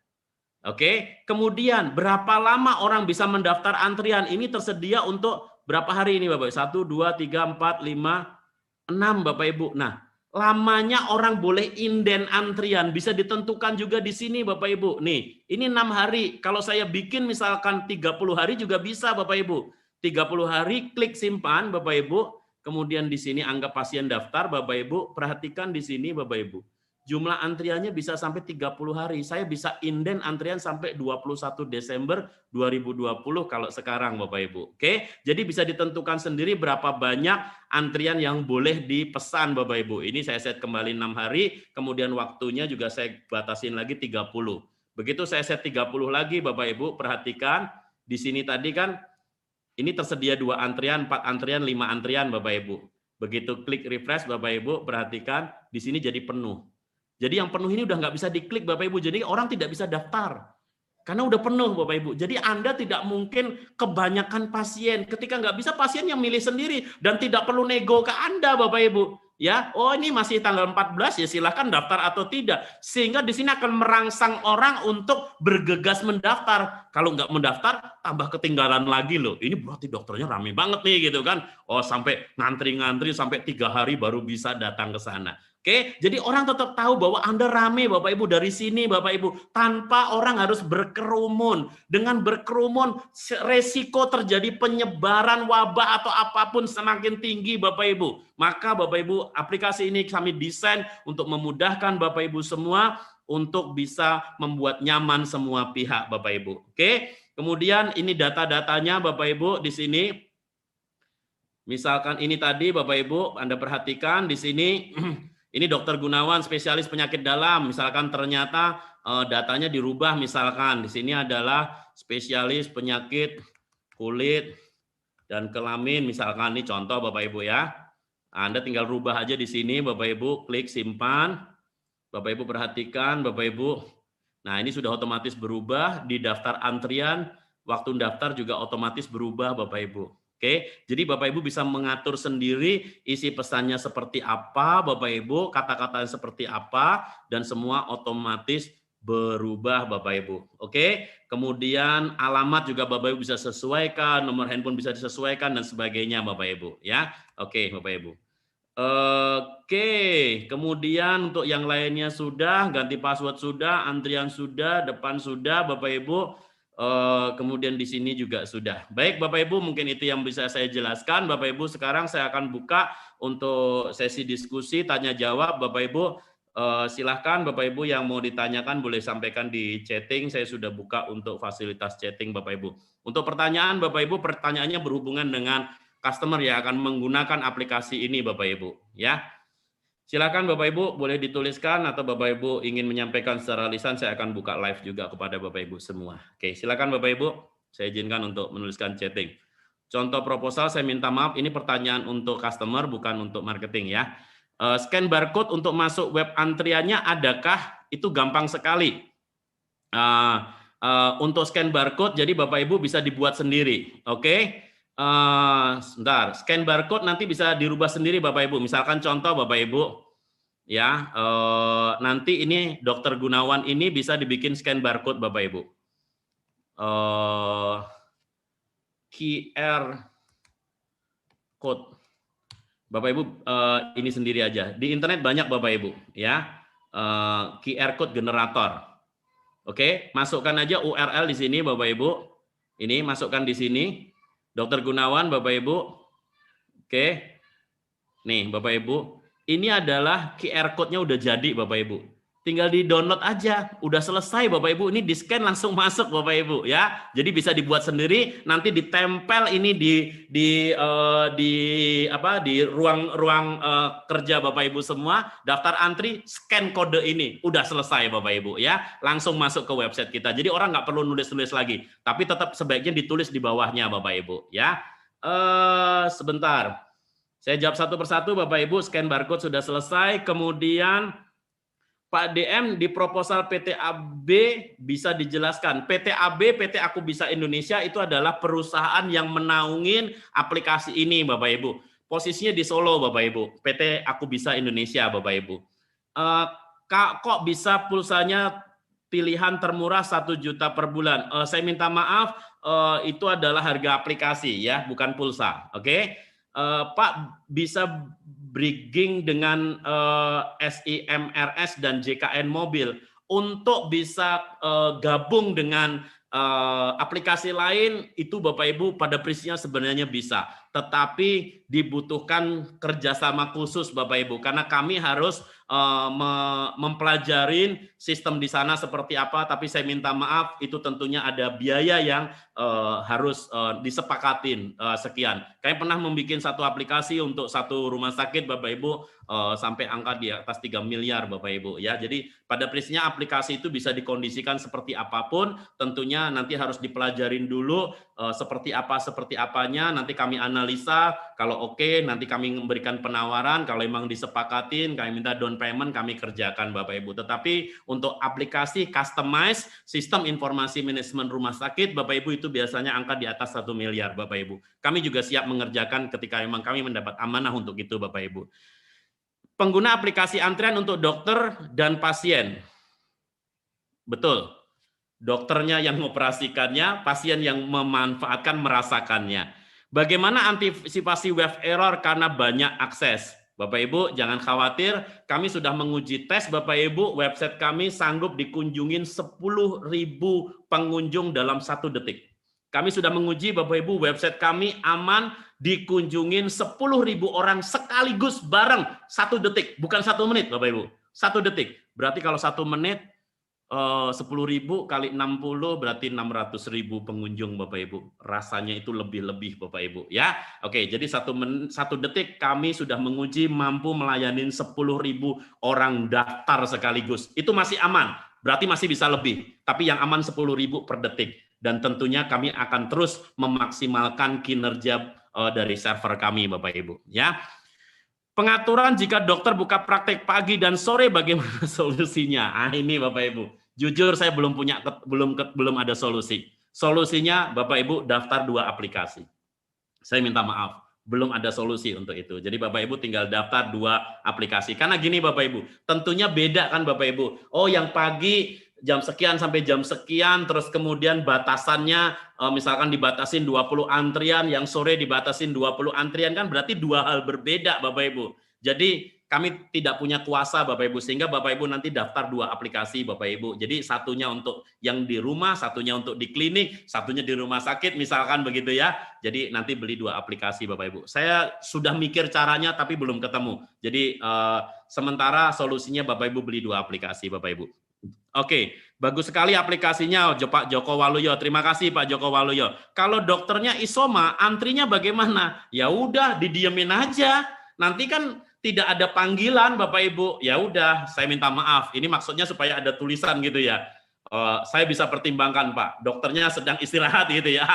Oke, kemudian berapa lama orang bisa mendaftar antrian? Ini tersedia untuk berapa hari ini Bapak? 1, 2, 3, 4, 5, 6 Bapak Ibu. Nah, lamanya orang boleh inden antrian bisa ditentukan juga di sini Bapak Ibu. Nih, ini 6 hari. Kalau saya bikin misalkan 30 hari juga bisa Bapak Ibu. 30 hari klik simpan Bapak Ibu. Kemudian di sini anggap pasien daftar Bapak Ibu. Perhatikan di sini Bapak Ibu. Jumlah antriannya bisa sampai 30 hari. Saya bisa inden antrian sampai 21 Desember 2020 kalau sekarang Bapak Ibu. Oke, jadi bisa ditentukan sendiri berapa banyak antrian yang boleh dipesan Bapak Ibu. Ini saya set kembali 6 hari, kemudian waktunya juga saya batasin lagi 30. Begitu saya set 30 lagi Bapak Ibu, perhatikan di sini tadi kan ini tersedia 2 antrian, 4 antrian, 5 antrian Bapak Ibu. Begitu klik refresh Bapak Ibu, perhatikan di sini jadi penuh. Jadi yang penuh ini udah nggak bisa diklik Bapak Ibu. Jadi orang tidak bisa daftar. Karena udah penuh Bapak Ibu. Jadi Anda tidak mungkin kebanyakan pasien. Ketika nggak bisa, pasien yang milih sendiri. Dan tidak perlu nego ke Anda Bapak Ibu. Ya, oh ini masih tanggal 14 ya silahkan daftar atau tidak. Sehingga di sini akan merangsang orang untuk bergegas mendaftar. Kalau nggak mendaftar, tambah ketinggalan lagi loh. Ini berarti dokternya rame banget nih gitu kan. Oh sampai ngantri-ngantri sampai 3 hari baru bisa datang ke sana. Oke, jadi orang tetap tahu bahwa Anda rame Bapak Ibu dari sini Bapak Ibu, tanpa orang harus berkerumun. Dengan berkerumun resiko terjadi penyebaran wabah atau apapun semakin tinggi Bapak Ibu. Maka Bapak Ibu, aplikasi ini kami desain untuk memudahkan Bapak Ibu semua untuk bisa membuat nyaman semua pihak Bapak Ibu. Oke, kemudian ini data-datanya Bapak Ibu di sini. Misalkan ini tadi Bapak Ibu, Anda perhatikan di sini. Ini Dokter Gunawan, spesialis penyakit dalam. Misalkan ternyata datanya dirubah, misalkan di sini adalah spesialis penyakit kulit dan kelamin. Misalkan ini contoh Bapak Ibu ya. Anda tinggal rubah aja di sini Bapak Ibu, klik simpan. Bapak Ibu perhatikan Bapak Ibu. Nah ini sudah otomatis berubah di daftar antrian. Waktu daftar juga otomatis berubah Bapak Ibu. Oke, jadi Bapak Ibu bisa mengatur sendiri isi pesannya seperti apa, Bapak Ibu, kata-katanya seperti apa, dan semua otomatis berubah Bapak Ibu. Oke, kemudian alamat juga Bapak Ibu bisa sesuaikan, nomor handphone bisa disesuaikan dan sebagainya Bapak Ibu. Ya, oke Bapak Ibu. Oke, kemudian untuk yang lainnya sudah, ganti password sudah, antrian sudah, depan sudah Bapak Ibu. Kemudian di sini juga sudah. Baik Bapak Ibu, mungkin itu yang bisa saya jelaskan. Bapak Ibu, sekarang saya akan buka untuk sesi diskusi tanya jawab. Bapak Ibu, silahkan Bapak Ibu yang mau ditanyakan boleh sampaikan di chatting. Saya sudah buka untuk fasilitas chatting Bapak Ibu. Untuk pertanyaan Bapak Ibu, pertanyaannya berhubungan dengan customer yang akan menggunakan aplikasi ini Bapak Ibu. Ya. Silakan Bapak Ibu boleh dituliskan atau Bapak Ibu ingin menyampaikan secara lisan, saya akan buka live juga kepada Bapak Ibu semua. Oke, silakan Bapak Ibu, saya izinkan untuk menuliskan chatting. Contoh proposal, saya minta maaf, ini pertanyaan untuk customer, bukan untuk marketing ya. Scan barcode untuk masuk web antriannya adakah? Itu gampang sekali. Untuk scan barcode, jadi Bapak Ibu bisa dibuat sendiri. Oke? Sebentar, scan barcode nanti bisa dirubah sendiri Bapak Ibu. Misalkan contoh Bapak Ibu, ya nanti ini Dokter Gunawan ini bisa dibikin scan barcode Bapak Ibu. QR code Bapak Ibu, ini sendiri aja di internet banyak Bapak Ibu ya, QR code generator. Oke, masukkan aja URL di sini Bapak Ibu, ini masukkan di sini Dokter Gunawan Bapak Ibu. Oke, nih Bapak Ibu, ini adalah QR code-nya udah jadi Bapak Ibu. Tinggal di download aja, udah selesai Bapak Ibu, ini di scan langsung masuk Bapak Ibu ya. Jadi bisa dibuat sendiri, nanti ditempel ini di ruang kerja Bapak Ibu semua, daftar antri, scan kode ini, udah selesai Bapak Ibu ya, langsung masuk ke website kita. Jadi orang nggak perlu nulis-nulis lagi, tapi tetap sebaiknya ditulis di bawahnya Bapak Ibu ya. Sebentar, saya jawab satu persatu Bapak Ibu. Scan barcode sudah selesai, kemudian Pak DM di proposal PT AB bisa dijelaskan. PT AB, PT Aku Bisa Indonesia itu adalah perusahaan yang menaungin aplikasi ini Bapak Ibu. Posisinya di Solo Bapak Ibu. PT Aku Bisa Indonesia Bapak Ibu. Kok bisa pulsanya pilihan termurah 1 juta per bulan? Saya minta maaf, itu adalah harga aplikasi ya, bukan pulsa. Oke? Pak bisa bridging dengan SIMRS dan JKN Mobil untuk bisa gabung dengan aplikasi lain, itu Bapak Ibu pada prinsipnya sebenarnya bisa, tetapi dibutuhkan kerjasama khusus Bapak Ibu, karena kami harus mempelajarin sistem di sana seperti apa, tapi saya minta maaf itu tentunya ada biaya yang harus disepakatin sekian. Kami pernah membuat satu aplikasi untuk satu rumah sakit Bapak Ibu sampai angka di atas 3 miliar Bapak Ibu ya. Jadi pada prinsipnya aplikasi itu bisa dikondisikan seperti apapun, tentunya nanti harus dipelajarin dulu seperti apanya, nanti kami analisa, kalau oke nanti kami memberikan penawaran, kalau memang disepakatin kami minta down payment, kami kerjakan Bapak Ibu. Tetapi untuk aplikasi customize sistem informasi manajemen rumah sakit Bapak Ibu itu biasanya angka di atas 1 miliar Bapak Ibu. Kami juga siap mengerjakan ketika memang kami mendapat amanah untuk itu Bapak Ibu. Pengguna aplikasi antrian untuk dokter dan pasien. Betul. Dokternya yang mengoperasikannya, pasien yang memanfaatkan merasakannya. Bagaimana antisipasi web error karena banyak akses? Bapak Ibu jangan khawatir, kami sudah menguji tes Bapak Ibu, website kami sanggup dikunjungin 10.000 pengunjung dalam 1 detik. Kami sudah menguji Bapak Ibu, website kami aman dikunjungin 10.000 orang sekaligus bareng 1 detik, bukan 1 menit Bapak Ibu, 1 detik. Berarti kalau 1 menit 10.000 kali 60 berarti 600.000 pengunjung Bapak Ibu. Rasanya itu lebih-lebih Bapak Ibu ya. Oke, jadi 1 detik kami sudah menguji mampu melayani 10.000 orang daftar sekaligus. Itu masih aman, berarti masih bisa lebih. Tapi yang aman 10.000 per detik. Dan tentunya kami akan terus memaksimalkan kinerja dari server kami Bapak Ibu ya. Pengaturan jika dokter buka praktek pagi dan sore bagaimana solusinya? Ini Bapak Ibu. Jujur saya belum ada solusi. Solusinya Bapak Ibu daftar 2 aplikasi. Saya minta maaf, belum ada solusi untuk itu. Jadi Bapak Ibu tinggal daftar 2 aplikasi. Karena gini Bapak Ibu, tentunya beda kan Bapak Ibu. Oh yang pagi jam sekian sampai jam sekian, terus kemudian batasannya misalkan dibatasin 20 antrian, yang sore dibatasin 20 antrian, kan berarti 2 hal berbeda Bapak Ibu. Jadi kami tidak punya kuasa Bapak Ibu, sehingga Bapak Ibu nanti daftar 2 aplikasi Bapak Ibu. Jadi satunya untuk yang di rumah, satunya untuk di klinik, satunya di rumah sakit misalkan begitu ya. Jadi nanti beli 2 aplikasi Bapak Ibu. Saya sudah mikir caranya tapi belum ketemu. Jadi sementara solusinya Bapak Ibu beli 2 aplikasi Bapak Ibu. Oke, bagus sekali aplikasinya Pak Joko Waluyo. Terima kasih Pak Joko Waluyo. Kalau dokternya isoma, antrinya bagaimana? Ya udah, didiemin aja. Nanti kan tidak ada panggilan Bapak Ibu. Ya udah, saya minta maaf. Ini maksudnya supaya ada tulisan gitu ya. saya bisa pertimbangkan Pak, dokternya sedang istirahat gitu ya.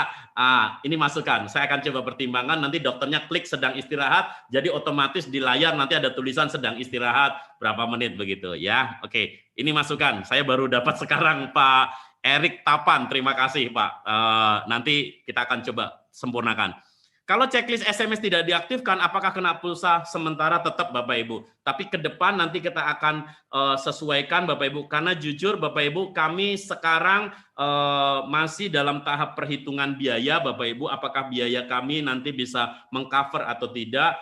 Ini masukan, saya akan coba pertimbangkan, nanti dokternya klik sedang istirahat, jadi otomatis di layar nanti ada tulisan sedang istirahat, berapa menit begitu ya. Oke, ini masukan, saya baru dapat sekarang Pak Erik Tapan, terima kasih Pak. Nanti kita akan coba sempurnakan. Kalau checklist SMS tidak diaktifkan, apakah kena pulsa? Sementara tetap Bapak Ibu. Tapi ke depan nanti kita akan sesuaikan Bapak Ibu. Karena jujur Bapak Ibu, kami sekarang masih dalam tahap perhitungan biaya Bapak Ibu. Apakah biaya kami nanti bisa mengcover atau tidak?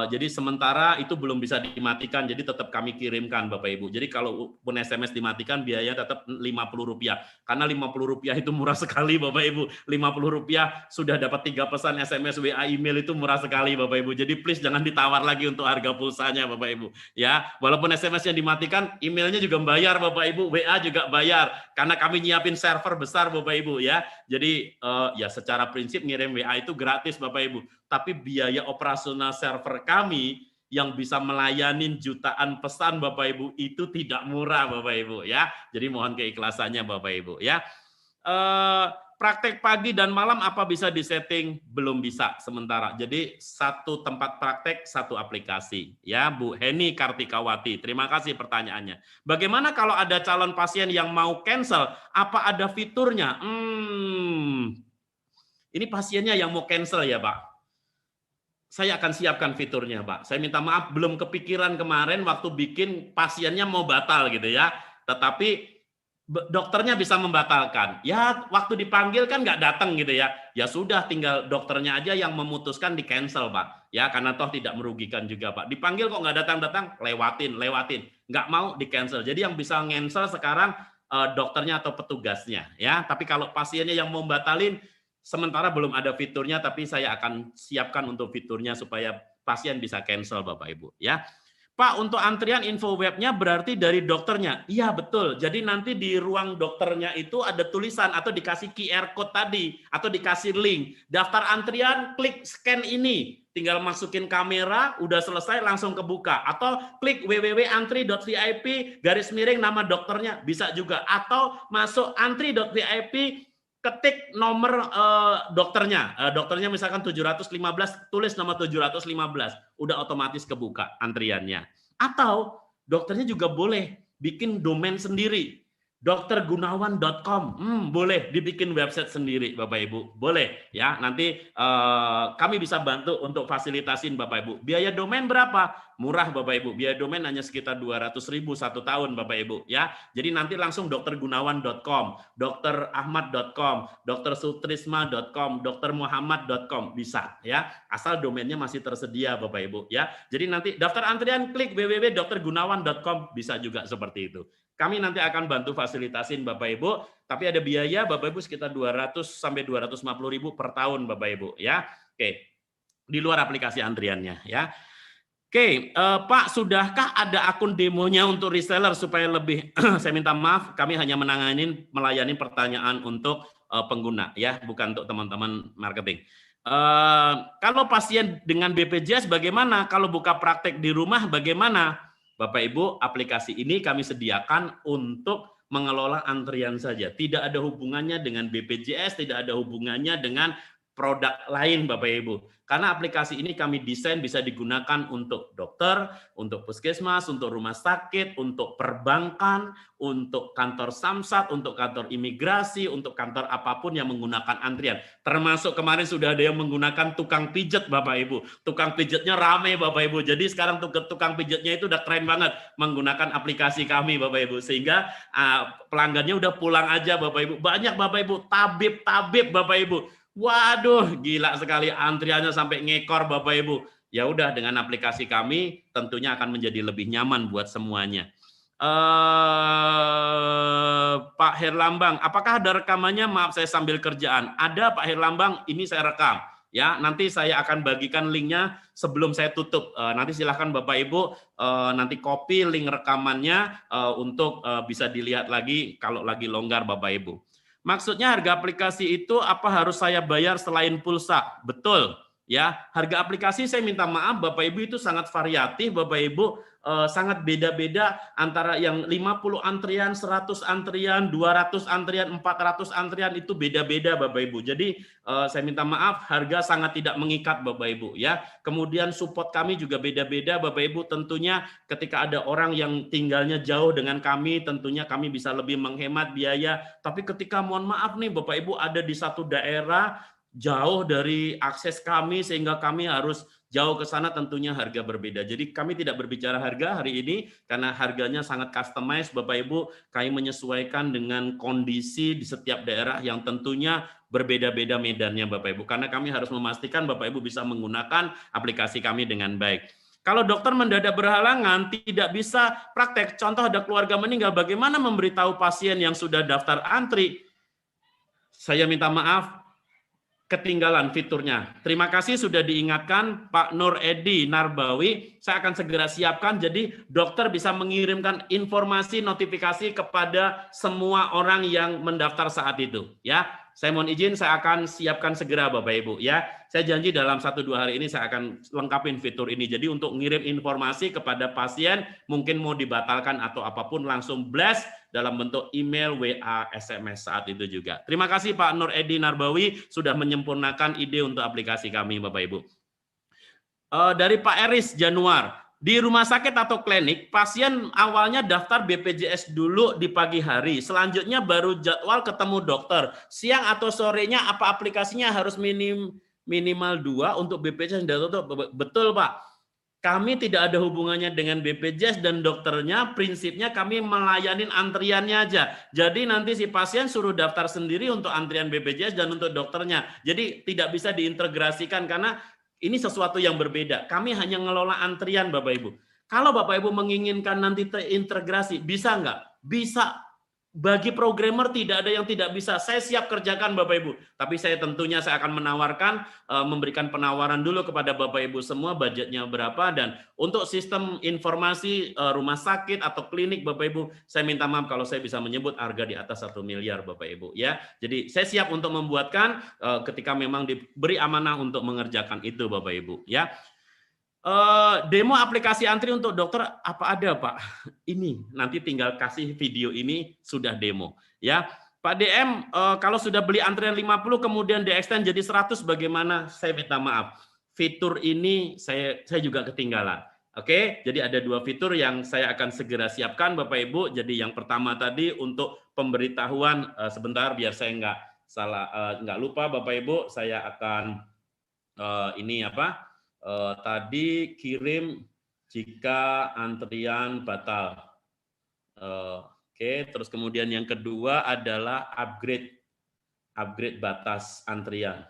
Jadi sementara itu belum bisa dimatikan, jadi tetap kami kirimkan Bapak Ibu. Jadi kalau pun SMS dimatikan biayanya tetap Rp50. Karena Rp50 itu murah sekali Bapak Ibu. Rp50 sudah dapat 3 pesan SMS, WA, email itu murah sekali Bapak Ibu. Jadi please jangan ditawar lagi untuk harga pulsanya Bapak Ibu. Ya, walaupun SMS-nya dimatikan, emailnya juga bayar Bapak Ibu, WA juga bayar. Karena kami nyiapin server besar Bapak Ibu ya. Jadi ya secara prinsip ngirim WA itu gratis Bapak Ibu. Tapi biaya operasional server kami yang bisa melayani jutaan pesan Bapak Ibu itu tidak murah Bapak Ibu ya. Jadi mohon keikhlasannya Bapak Ibu ya. Praktek pagi dan malam apa bisa disetting? Belum bisa sementara. Jadi satu tempat praktek, satu aplikasi ya Bu Heni Kartikawati. Terima kasih pertanyaannya. Bagaimana kalau ada calon pasien yang mau cancel? Apa ada fiturnya? Ini pasiennya yang mau cancel ya Pak. Saya akan siapkan fiturnya, Pak. Saya minta maaf, belum kepikiran kemarin waktu bikin pasiennya mau batal gitu ya. Tetapi dokternya bisa membatalkan. Ya, waktu dipanggil kan nggak datang gitu ya. Ya sudah, tinggal dokternya aja yang memutuskan di cancel, Pak. Ya, karena toh tidak merugikan juga, Pak. Dipanggil kok nggak datang-datang, lewatin. Nggak mau di cancel. Jadi yang bisa cancel sekarang dokternya atau petugasnya. Ya, tapi kalau pasiennya yang mau batalin, sementara belum ada fiturnya, tapi saya akan siapkan untuk fiturnya supaya pasien bisa cancel Bapak Ibu ya. Pak, untuk antrian info webnya berarti dari dokternya? Iya betul, jadi nanti di ruang dokternya itu ada tulisan atau dikasih QR code tadi, atau dikasih link, daftar antrian, klik scan ini, tinggal masukin kamera, udah selesai langsung kebuka, atau klik www.antri.vip nama dokternya, bisa juga, atau masuk antri.vip, ketik nomor dokternya. Dokternya misalkan 715, tulis nomor 715. Udah otomatis kebuka antriannya. Atau dokternya juga boleh bikin domain sendiri. drgunawan.com. Boleh dibikin website sendiri Bapak Ibu. Boleh ya. Nanti kami bisa bantu untuk fasilitasin Bapak Ibu. Biaya domain berapa? Murah Bapak Ibu. Biaya domain hanya sekitar 200.000 satu tahun Bapak Ibu ya. Jadi nanti langsung drgunawan.com, drahmad.com, drsutrisma.com, drmuhammad.com bisa ya. Asal domainnya masih tersedia Bapak Ibu ya. Jadi nanti daftar antrian klik www.drgunawan.com bisa juga seperti itu. Kami nanti akan bantu fasilitasin Bapak Ibu, tapi ada biaya Bapak Ibu sekitar 200 sampai 250.000 per tahun Bapak Ibu ya. Oke. Di luar aplikasi antriannya ya. Oke, Pak, sudahkah ada akun demonya untuk reseller supaya lebih saya minta maaf, kami hanya melayani pertanyaan untuk pengguna ya, bukan untuk teman-teman marketing. Kalau pasien dengan BPJS bagaimana? Kalau buka praktek di rumah bagaimana? Bapak Ibu, aplikasi ini kami sediakan untuk mengelola antrian saja. Tidak ada hubungannya dengan BPJS, tidak ada hubungannya dengan produk lain Bapak Ibu. Karena aplikasi ini kami desain bisa digunakan untuk dokter, untuk puskesmas, untuk rumah sakit, untuk perbankan, untuk kantor samsat, untuk kantor imigrasi, untuk kantor apapun yang menggunakan antrian. Termasuk kemarin sudah ada yang menggunakan tukang pijet Bapak Ibu. Tukang pijetnya rame Bapak Ibu. Jadi sekarang tukang pijetnya itu udah keren banget menggunakan aplikasi kami Bapak Ibu. Sehingga pelanggannya udah pulang aja Bapak Ibu. Banyak Bapak Ibu, tabib Bapak Ibu. Waduh, gila sekali antriannya sampai ngekor Bapak Ibu. Ya udah, dengan aplikasi kami tentunya akan menjadi lebih nyaman buat semuanya. Pak Herlambang, apakah ada rekamannya? Maaf saya sambil kerjaan. Ada Pak Herlambang, ini saya rekam. Ya, nanti saya akan bagikan linknya sebelum saya tutup. Nanti silahkan Bapak Ibu nanti copy link rekamannya untuk bisa dilihat lagi kalau lagi longgar Bapak Ibu. Maksudnya harga aplikasi itu apa harus saya bayar selain pulsa? Betul. Ya, harga aplikasi saya minta maaf Bapak Ibu itu sangat variatif Bapak Ibu, sangat beda-beda antara yang 50 antrian, 100 antrian, 200 antrian, 400 antrian itu beda-beda Bapak Ibu. Jadi saya minta maaf harga sangat tidak mengikat Bapak Ibu ya. Kemudian support kami juga beda-beda Bapak Ibu. Tentunya ketika ada orang yang tinggalnya jauh dengan kami, tentunya kami bisa lebih menghemat biaya. Tapi ketika mohon maaf nih Bapak Ibu ada di satu daerah jauh dari akses kami sehingga kami harus jauh ke sana, tentunya harga berbeda. Jadi kami tidak berbicara harga hari ini karena harganya sangat customized Bapak Ibu. Kami menyesuaikan dengan kondisi di setiap daerah yang tentunya berbeda-beda medannya Bapak Ibu. Karena kami harus memastikan Bapak Ibu bisa menggunakan aplikasi kami dengan baik. Kalau dokter mendadak berhalangan tidak bisa praktek, contoh ada keluarga meninggal, bagaimana memberitahu pasien yang sudah daftar antri? Saya minta maaf, ketinggalan fiturnya. Terima kasih sudah diingatkan Pak Nur Edi Narbawi. Saya akan segera siapkan jadi dokter bisa mengirimkan informasi notifikasi kepada semua orang yang mendaftar saat itu. Ya, saya mohon izin saya akan siapkan segera Bapak Ibu. Ya, saya janji dalam 1-2 hari ini saya akan lengkapin fitur ini. Jadi untuk ngirim informasi kepada pasien mungkin mau dibatalkan atau apapun langsung blast dalam bentuk email, WA, SMS saat itu juga. Terima kasih Pak Nur Edi Narbawi sudah menyempurnakan ide untuk aplikasi kami Bapak Ibu. Dari Pak Eris Januar, di rumah sakit atau klinik, pasien awalnya daftar BPJS dulu di pagi hari, selanjutnya baru jadwal ketemu dokter. Siang atau sorenya apa aplikasinya harus minimal 2 untuk BPJS dan dokter? Betul Pak. Kami tidak ada hubungannya dengan BPJS dan dokternya, prinsipnya kami melayani antriannya aja. Jadi nanti si pasien suruh daftar sendiri untuk antrian BPJS dan untuk dokternya. Jadi tidak bisa diintegrasikan karena ini sesuatu yang berbeda. Kami hanya ngelola antrian Bapak Ibu. Kalau Bapak Ibu menginginkan nanti terintegrasi, bisa nggak? Bisa. Bagi programmer tidak ada yang tidak bisa. Saya siap kerjakan Bapak Ibu. Tapi saya tentunya saya akan menawarkan, memberikan penawaran dulu kepada Bapak Ibu semua budgetnya berapa. Dan untuk sistem informasi rumah sakit atau klinik Bapak Ibu, saya minta maaf kalau saya bisa menyebut harga di atas 1 miliar Bapak Ibu. Ya, jadi saya siap untuk membuatkan ketika memang diberi amanah untuk mengerjakan itu Bapak Ibu. Ya. Demo aplikasi antri untuk dokter apa ada Pak? Ini nanti tinggal kasih video ini sudah demo ya. Pak DM kalau sudah beli antrian 50 kemudian di-extend jadi 100 bagaimana? Saya minta maaf. Fitur ini saya juga ketinggalan. Oke, jadi ada 2 fitur yang saya akan segera siapkan Bapak Ibu. Jadi yang pertama tadi untuk pemberitahuan sebentar biar saya nggak lupa Bapak Ibu, saya akan ini apa? Tadi kirim jika antrian batal. Oke, terus kemudian yang kedua adalah upgrade batas antrian.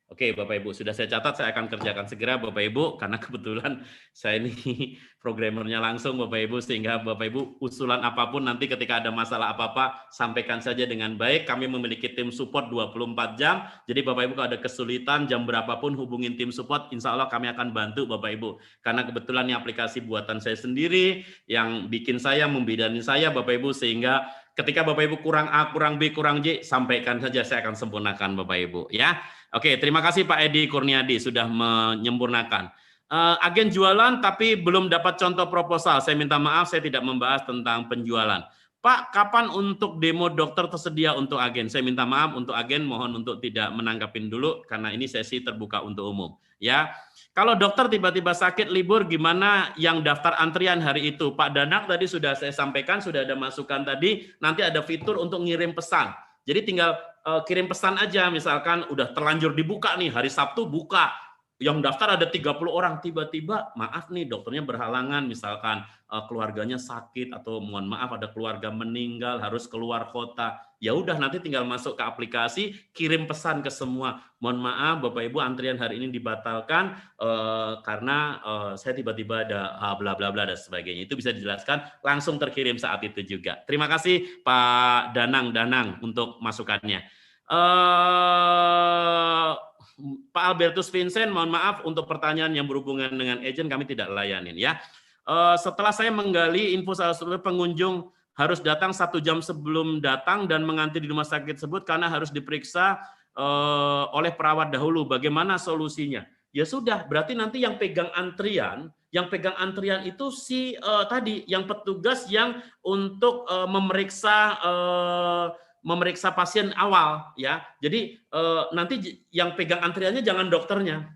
Oke, Bapak Ibu, sudah saya catat, saya akan kerjakan segera Bapak Ibu, karena kebetulan saya ini programmernya langsung Bapak Ibu, sehingga Bapak Ibu usulan apapun nanti ketika ada masalah apa-apa, sampaikan saja dengan baik. Kami memiliki tim support 24 jam, jadi Bapak Ibu kalau ada kesulitan, jam berapapun hubungin tim support, insya Allah kami akan bantu Bapak Ibu. Karena kebetulan ini aplikasi buatan saya sendiri, yang bikin saya, membidanin saya Bapak Ibu, sehingga ketika Bapak Ibu kurang A, kurang B, kurang J, sampaikan saja, saya akan sempurnakan Bapak Ibu. Ya. Oke, terima kasih Pak Edi Kurniadi sudah menyempurnakan. Agen jualan tapi belum dapat contoh proposal. Saya minta maaf, saya tidak membahas tentang penjualan. Pak, kapan untuk demo dokter tersedia untuk agen? Saya minta maaf untuk agen, mohon untuk tidak menanggapin dulu karena ini sesi terbuka untuk umum. Ya, kalau dokter tiba-tiba sakit libur, gimana yang daftar antrian hari itu? Pak Danak tadi sudah saya sampaikan, sudah ada masukan tadi. Nanti ada fitur untuk ngirim pesan. Jadi tinggal kirim pesan aja, misalkan udah terlanjur dibuka nih, hari Sabtu buka, yang daftar ada 30 orang, tiba-tiba maaf nih dokternya berhalangan, misalkan keluarganya sakit atau mohon maaf ada keluarga meninggal harus keluar kota, ya udah nanti tinggal masuk ke aplikasi, kirim pesan ke semua, mohon maaf Bapak Ibu antrian hari ini dibatalkan karena saya tiba-tiba ada bla bla bla dan sebagainya. Itu bisa dijelaskan langsung terkirim saat itu juga. Terima kasih Pak Danang untuk masukannya. Pak Albertus Vincent, mohon maaf untuk pertanyaan yang berhubungan dengan agent kami tidak layanin ya. Setelah saya menggali info seluruh pengunjung harus datang 1 jam sebelum datang dan mengantri di rumah sakit tersebut karena harus diperiksa oleh perawat dahulu. Bagaimana solusinya? ya sudah, berarti nanti yang pegang antrian itu si tadi yang petugas yang untuk memeriksa pasien awal ya. Jadi nanti yang pegang antriannya jangan dokternya.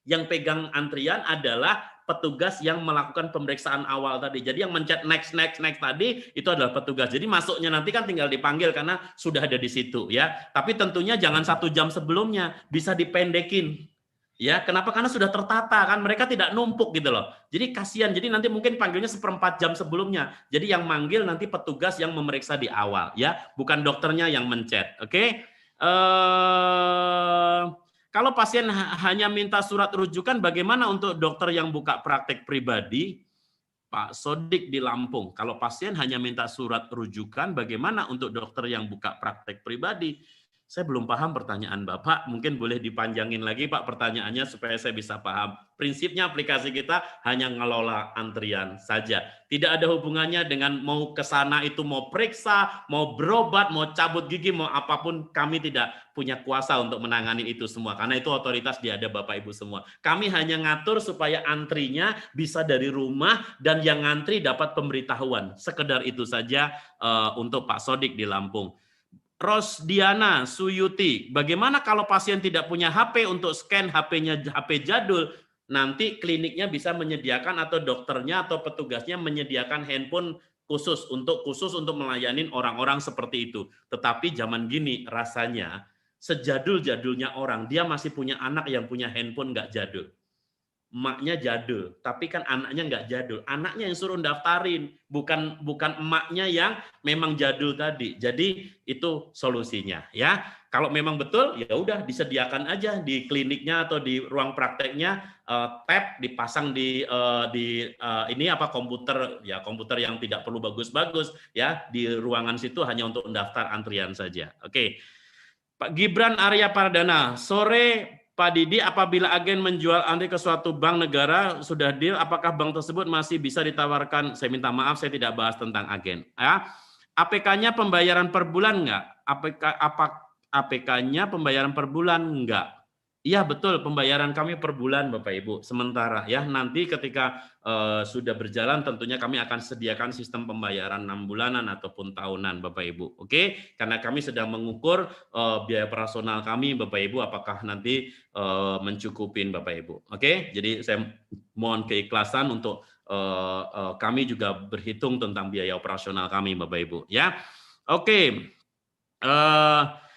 Yang pegang antrian adalah petugas yang melakukan pemeriksaan awal tadi. Jadi yang mencet next tadi itu adalah petugas. Jadi masuknya nanti kan tinggal dipanggil karena sudah ada di situ ya. Tapi tentunya jangan 1 jam sebelumnya, bisa dipendekin. Ya, kenapa? Karena sudah tertata kan, mereka tidak numpuk gitu loh. Jadi kasihan. Jadi nanti mungkin panggilnya 1/4 jam sebelumnya. Jadi yang manggil nanti petugas yang memeriksa di awal ya, bukan dokternya yang mencet. Oke? Kalau pasien hanya minta surat rujukan, bagaimana untuk dokter yang buka praktek pribadi? Pak Sodik di Lampung. Kalau pasien hanya minta surat rujukan, bagaimana untuk dokter yang buka praktek pribadi? Saya belum paham pertanyaan Bapak, mungkin boleh dipanjangin lagi Pak pertanyaannya supaya saya bisa paham. Prinsipnya aplikasi kita hanya ngelola antrian saja. Tidak ada hubungannya dengan mau ke sana itu mau periksa, mau berobat, mau cabut gigi, mau apapun. Kami tidak punya kuasa untuk menangani itu semua. Karena itu otoritas di ada Bapak Ibu semua. Kami hanya ngatur supaya antrinya bisa dari rumah dan yang ngantri dapat pemberitahuan. Sekedar itu saja untuk Pak Sodik di Lampung. Rosdiana Suyuti, bagaimana kalau pasien tidak punya HP untuk scan HP-nya HP jadul? Nanti kliniknya bisa menyediakan atau dokternya atau petugasnya menyediakan handphone khusus untuk melayani orang-orang seperti itu. Tetapi zaman gini rasanya sejadul-jadulnya orang, dia masih punya anak yang punya handphone nggak jadul. Emaknya jadul, tapi kan anaknya nggak jadul. Anaknya yang suruh daftarin, bukan emaknya yang memang jadul tadi. Jadi itu solusinya ya. Kalau memang betul ya udah disediakan aja di kliniknya atau di ruang prakteknya tab dipasang di komputer ya, komputer yang tidak perlu bagus-bagus ya, di ruangan situ hanya untuk mendaftar antrian saja. Oke. Pak Gibran Arya Pardana, sore Pak Didi, apabila agen menjual antri ke suatu bank negara sudah deal, apakah bank tersebut masih bisa ditawarkan? Saya minta maaf, saya tidak bahas tentang agen. Ya, APK-nya pembayaran per bulan enggak? APK-nya pembayaran per bulan enggak? Iya betul, pembayaran kami per bulan Bapak Ibu. Sementara ya nanti ketika sudah berjalan tentunya kami akan sediakan sistem pembayaran 6 bulanan ataupun tahunan Bapak Ibu. Oke, karena kami sedang mengukur biaya operasional kami Bapak Ibu apakah nanti mencukupin Bapak Ibu. Oke, jadi saya mohon keikhlasan untuk kami juga berhitung tentang biaya operasional kami Bapak Ibu ya. Oke.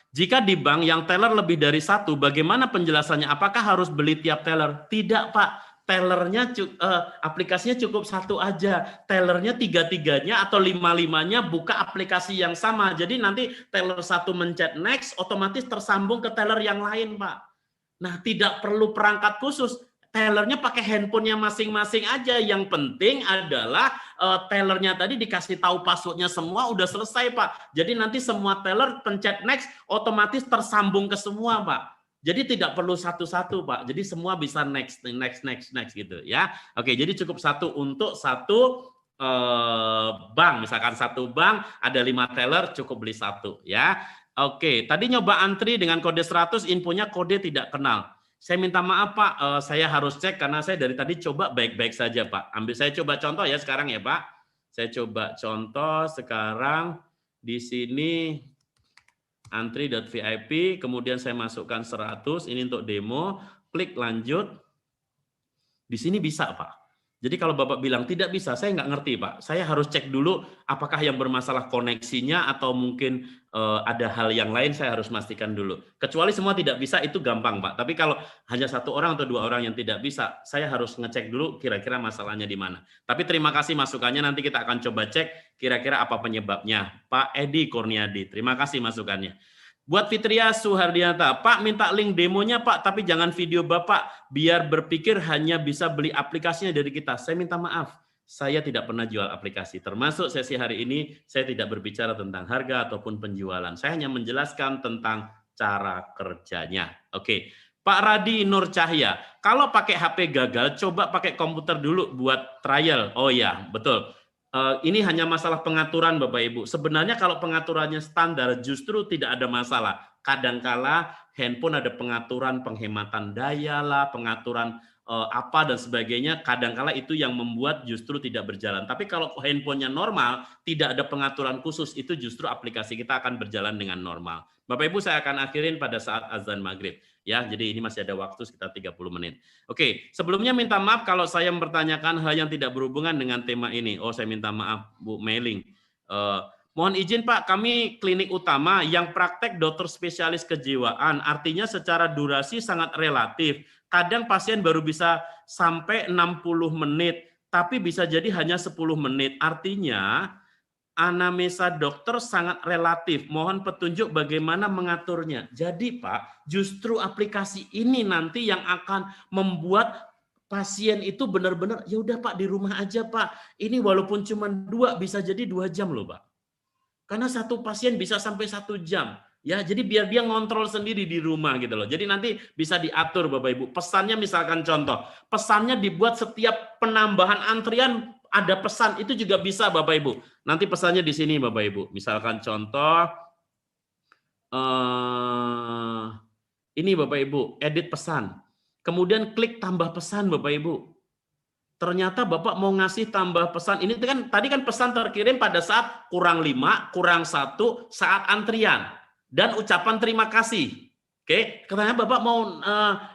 Jika di bank yang teller lebih dari 1, bagaimana penjelasannya? Apakah harus beli tiap teller? Tidak, Pak. Tellernya aplikasinya cukup 1 aja. Tellernya 3-3-nya atau 5-5-nya buka aplikasi yang sama. Jadi nanti teller 1 mencet next, otomatis tersambung ke teller yang lain, Pak. Nah, tidak perlu perangkat khusus. Tellernya pakai handphonenya masing-masing aja. Yang penting adalah tellernya tadi dikasih tahu passwordnya semua, udah selesai Pak. Jadi nanti semua teller pencet next, otomatis tersambung ke semua Pak. Jadi tidak perlu satu-satu Pak. Jadi semua bisa next gitu ya. Oke, jadi cukup 1 untuk 1 bank. Misalkan 1 bank ada 5 teller, cukup beli 1 ya. Oke, tadi nyoba antri dengan kode 100, infonya kode tidak kenal. Saya minta maaf Pak, saya harus cek karena saya dari tadi coba baik-baik saja Pak. Saya coba contoh ya sekarang ya Pak. Saya coba contoh sekarang di sini antri.vip, kemudian saya masukkan 100, ini untuk demo, klik lanjut. Di sini bisa Pak. Jadi kalau Bapak bilang tidak bisa, saya nggak ngerti Pak. Saya harus cek dulu apakah yang bermasalah koneksinya atau mungkin ada hal yang lain, saya harus pastikan dulu. Kecuali semua tidak bisa, itu gampang Pak. Tapi kalau hanya 1 orang atau 2 orang yang tidak bisa, saya harus ngecek dulu kira-kira masalahnya di mana. Tapi terima kasih masukannya, nanti kita akan coba cek kira-kira apa penyebabnya. Pak Edi Kurniadi, terima kasih masukannya. Buat Fitria Suhardianta, Pak minta link demonya Pak, tapi jangan video Bapak, biar berpikir hanya bisa beli aplikasinya dari kita. Saya minta maaf, saya tidak pernah jual aplikasi. Termasuk sesi hari ini, saya tidak berbicara tentang harga ataupun penjualan. Saya hanya menjelaskan tentang cara kerjanya. Oke, Pak Radi Nur Cahya, kalau pakai HP gagal, coba pakai komputer dulu buat trial. Oh ya, betul. Ini hanya masalah pengaturan Bapak Ibu. Sebenarnya kalau pengaturannya standar justru tidak ada masalah. kadangkala handphone ada pengaturan penghematan daya lah, pengaturan apa dan sebagainya, kadangkala itu yang membuat justru tidak berjalan. Tapi kalau handphonenya normal, tidak ada pengaturan khusus, itu justru aplikasi kita akan berjalan dengan normal. Bapak Ibu, saya akan akhirin pada saat azan maghrib. Ya, jadi ini masih ada waktu sekitar 30 menit. Oke, sebelumnya minta maaf kalau saya mempertanyakan hal yang tidak berhubungan dengan tema ini. Oh, saya minta maaf, Bu Mailing. Mohon izin Pak, kami klinik utama yang praktek dokter spesialis kejiwaan, artinya secara durasi sangat relatif. Kadang pasien baru bisa sampai 60 menit, tapi bisa jadi hanya 10 menit. Artinya anamnesa dokter sangat relatif. Mohon petunjuk bagaimana mengaturnya. Jadi Pak, justru aplikasi ini nanti yang akan membuat pasien itu benar-benar, ya udah Pak di rumah aja Pak. Ini walaupun cuma 2 bisa jadi 2 jam loh Pak. Karena satu pasien bisa sampai 1 jam. Ya, jadi biar dia ngontrol sendiri di rumah gitu loh. Jadi nanti bisa diatur Bapak Ibu. Pesannya misalkan contoh, pesannya dibuat setiap penambahan antrian ada pesan, itu juga bisa Bapak Ibu. Nanti pesannya di sini Bapak Ibu. Misalkan contoh ini Bapak Ibu, edit pesan. Kemudian klik tambah pesan Bapak Ibu. Ternyata Bapak mau ngasih tambah pesan. Ini kan tadi kan pesan terkirim pada saat kurang 5, kurang 1 saat antrian dan ucapan terima kasih. Oke, katanya Bapak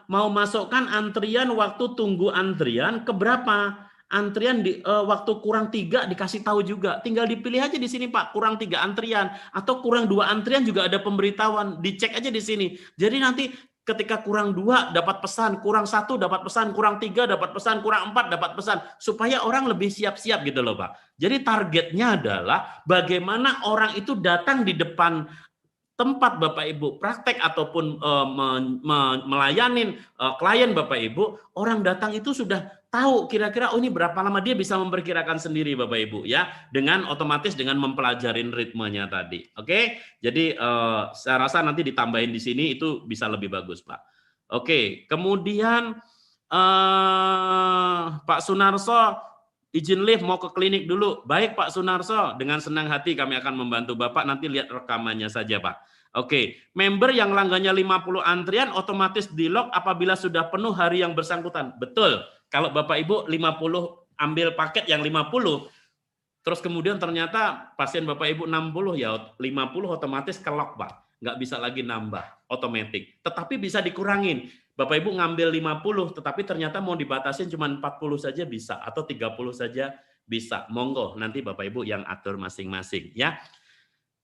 mau masukkan antrian waktu tunggu antrian ke berapa? Antrian di waktu kurang 3 dikasih tahu juga. Tinggal dipilih aja di sini Pak, kurang 3 antrian atau kurang 2 antrian juga ada pemberitahuan. Dicek aja di sini. Jadi nanti ketika kurang 2 dapat pesan, kurang 1 dapat pesan, kurang 3 dapat pesan, kurang 4 dapat pesan, supaya orang lebih siap-siap gitu loh Pak. Jadi targetnya adalah bagaimana orang itu datang di depan tempat Bapak Ibu praktek ataupun melayani klien Bapak Ibu, orang datang itu sudah tahu kira-kira oh ini berapa lama, dia bisa memperkirakan sendiri Bapak Ibu ya, dengan otomatis dengan mempelajari ritmenya tadi. Oke, jadi saya rasa nanti ditambahin di sini itu bisa lebih bagus Pak. Oke, kemudian Pak Sunarso izin lift mau ke klinik dulu. Baik Pak Sunarso, dengan senang hati kami akan membantu Bapak, nanti lihat rekamannya saja Pak. Oke, member yang langgannya 50 antrian otomatis di-lock apabila sudah penuh hari yang bersangkutan. Betul. Kalau Bapak Ibu 50 ambil paket yang 50, terus kemudian ternyata pasien Bapak Ibu 60, ya 50 otomatis ke-lock Pak. Nggak bisa lagi nambah, otomatis. Tetapi bisa dikurangin. Bapak Ibu ngambil 50, tetapi ternyata mau dibatasin cuma 40 saja bisa, atau 30 saja bisa. Monggo, nanti Bapak Ibu yang atur masing-masing ya.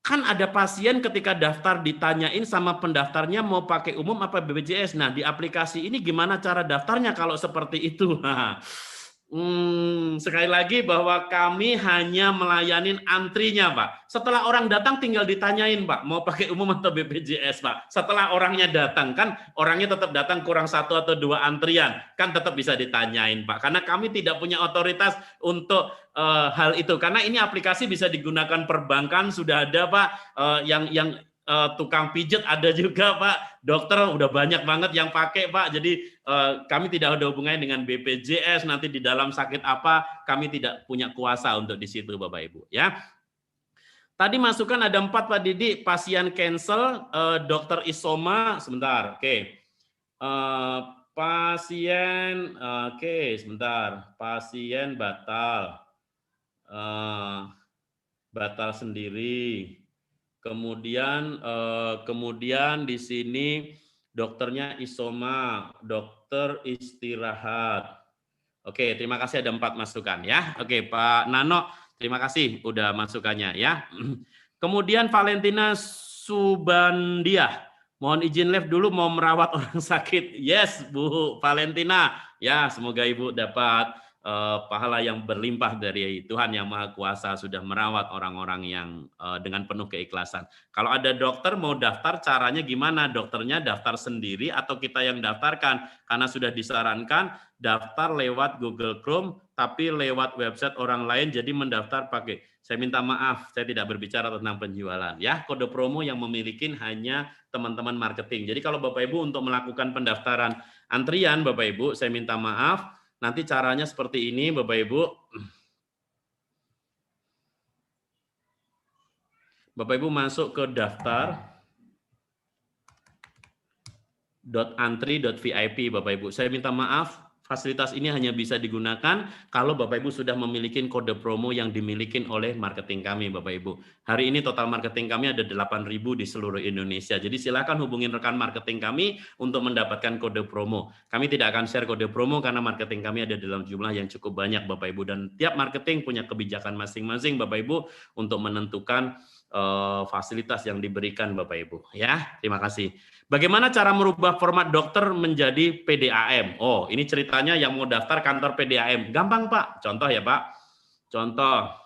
Kan ada pasien ketika daftar ditanyain sama pendaftarnya mau pakai umum apa BPJS. Nah, di aplikasi ini gimana cara daftarnya kalau seperti itu? Sekali lagi bahwa kami hanya melayani antrinya, Pak. Setelah orang datang tinggal ditanyain, Pak, mau pakai umum atau BPJS, Pak. Setelah orangnya datang, kan orangnya tetap datang kurang 1 atau 2 antrian, kan tetap bisa ditanyain, Pak. Karena kami tidak punya otoritas untuk hal itu. Karena ini aplikasi bisa digunakan perbankan, sudah ada, Pak, yang tukang pijet ada juga Pak, dokter udah banyak banget yang pakai Pak. Jadi kami tidak ada hubungannya dengan BPJS, nanti di dalam sakit apa kami tidak punya kuasa untuk di situ Bapak Ibu ya. Tadi masukan ada 4 Pak Didi, pasien cancel, dokter isoma sebentar. Oke. Pasien oke sebentar, pasien batal. Batal sendiri. Kemudian di sini dokternya isoma, dokter istirahat. Oke, terima kasih ada 4 masukan ya. Oke, Pak Nano, terima kasih udah masukannya ya. Kemudian Valentina Subandia, mohon izin live dulu mau merawat orang sakit. Yes, Bu Valentina. Ya, semoga Ibu dapat pahala yang berlimpah dari Tuhan Yang Maha Kuasa sudah merawat orang-orang yang dengan penuh keikhlasan. Kalau ada dokter mau daftar, caranya gimana? Dokternya daftar sendiri atau kita yang daftarkan? Karena sudah disarankan daftar lewat Google Chrome, tapi lewat website orang lain, jadi mendaftar pakai. Saya minta maaf, saya tidak berbicara tentang penjualan. Ya, kode promo yang memiliki hanya teman-teman marketing. Jadi kalau Bapak Ibu untuk melakukan pendaftaran antrian, Bapak Ibu, saya minta maaf. Nanti caranya seperti ini Bapak Ibu. Bapak Ibu masuk ke daftar. .antri.vip Bapak Ibu. Saya minta maaf, fasilitas ini hanya bisa digunakan kalau Bapak Ibu sudah memiliki kode promo yang dimiliki oleh marketing kami Bapak Ibu. Hari ini total marketing kami ada 8.000 di seluruh Indonesia. Jadi silakan hubungin rekan marketing kami untuk mendapatkan kode promo. Kami tidak akan share kode promo karena marketing kami ada dalam jumlah yang cukup banyak Bapak Ibu, dan tiap marketing punya kebijakan masing-masing Bapak Ibu untuk menentukan fasilitas yang diberikan Bapak Ibu. Ya, terima kasih. Bagaimana cara merubah format dokter menjadi PDAM? Oh, ini ceritanya yang mau daftar kantor PDAM. Gampang, Pak. Contoh ya, Pak. Contoh.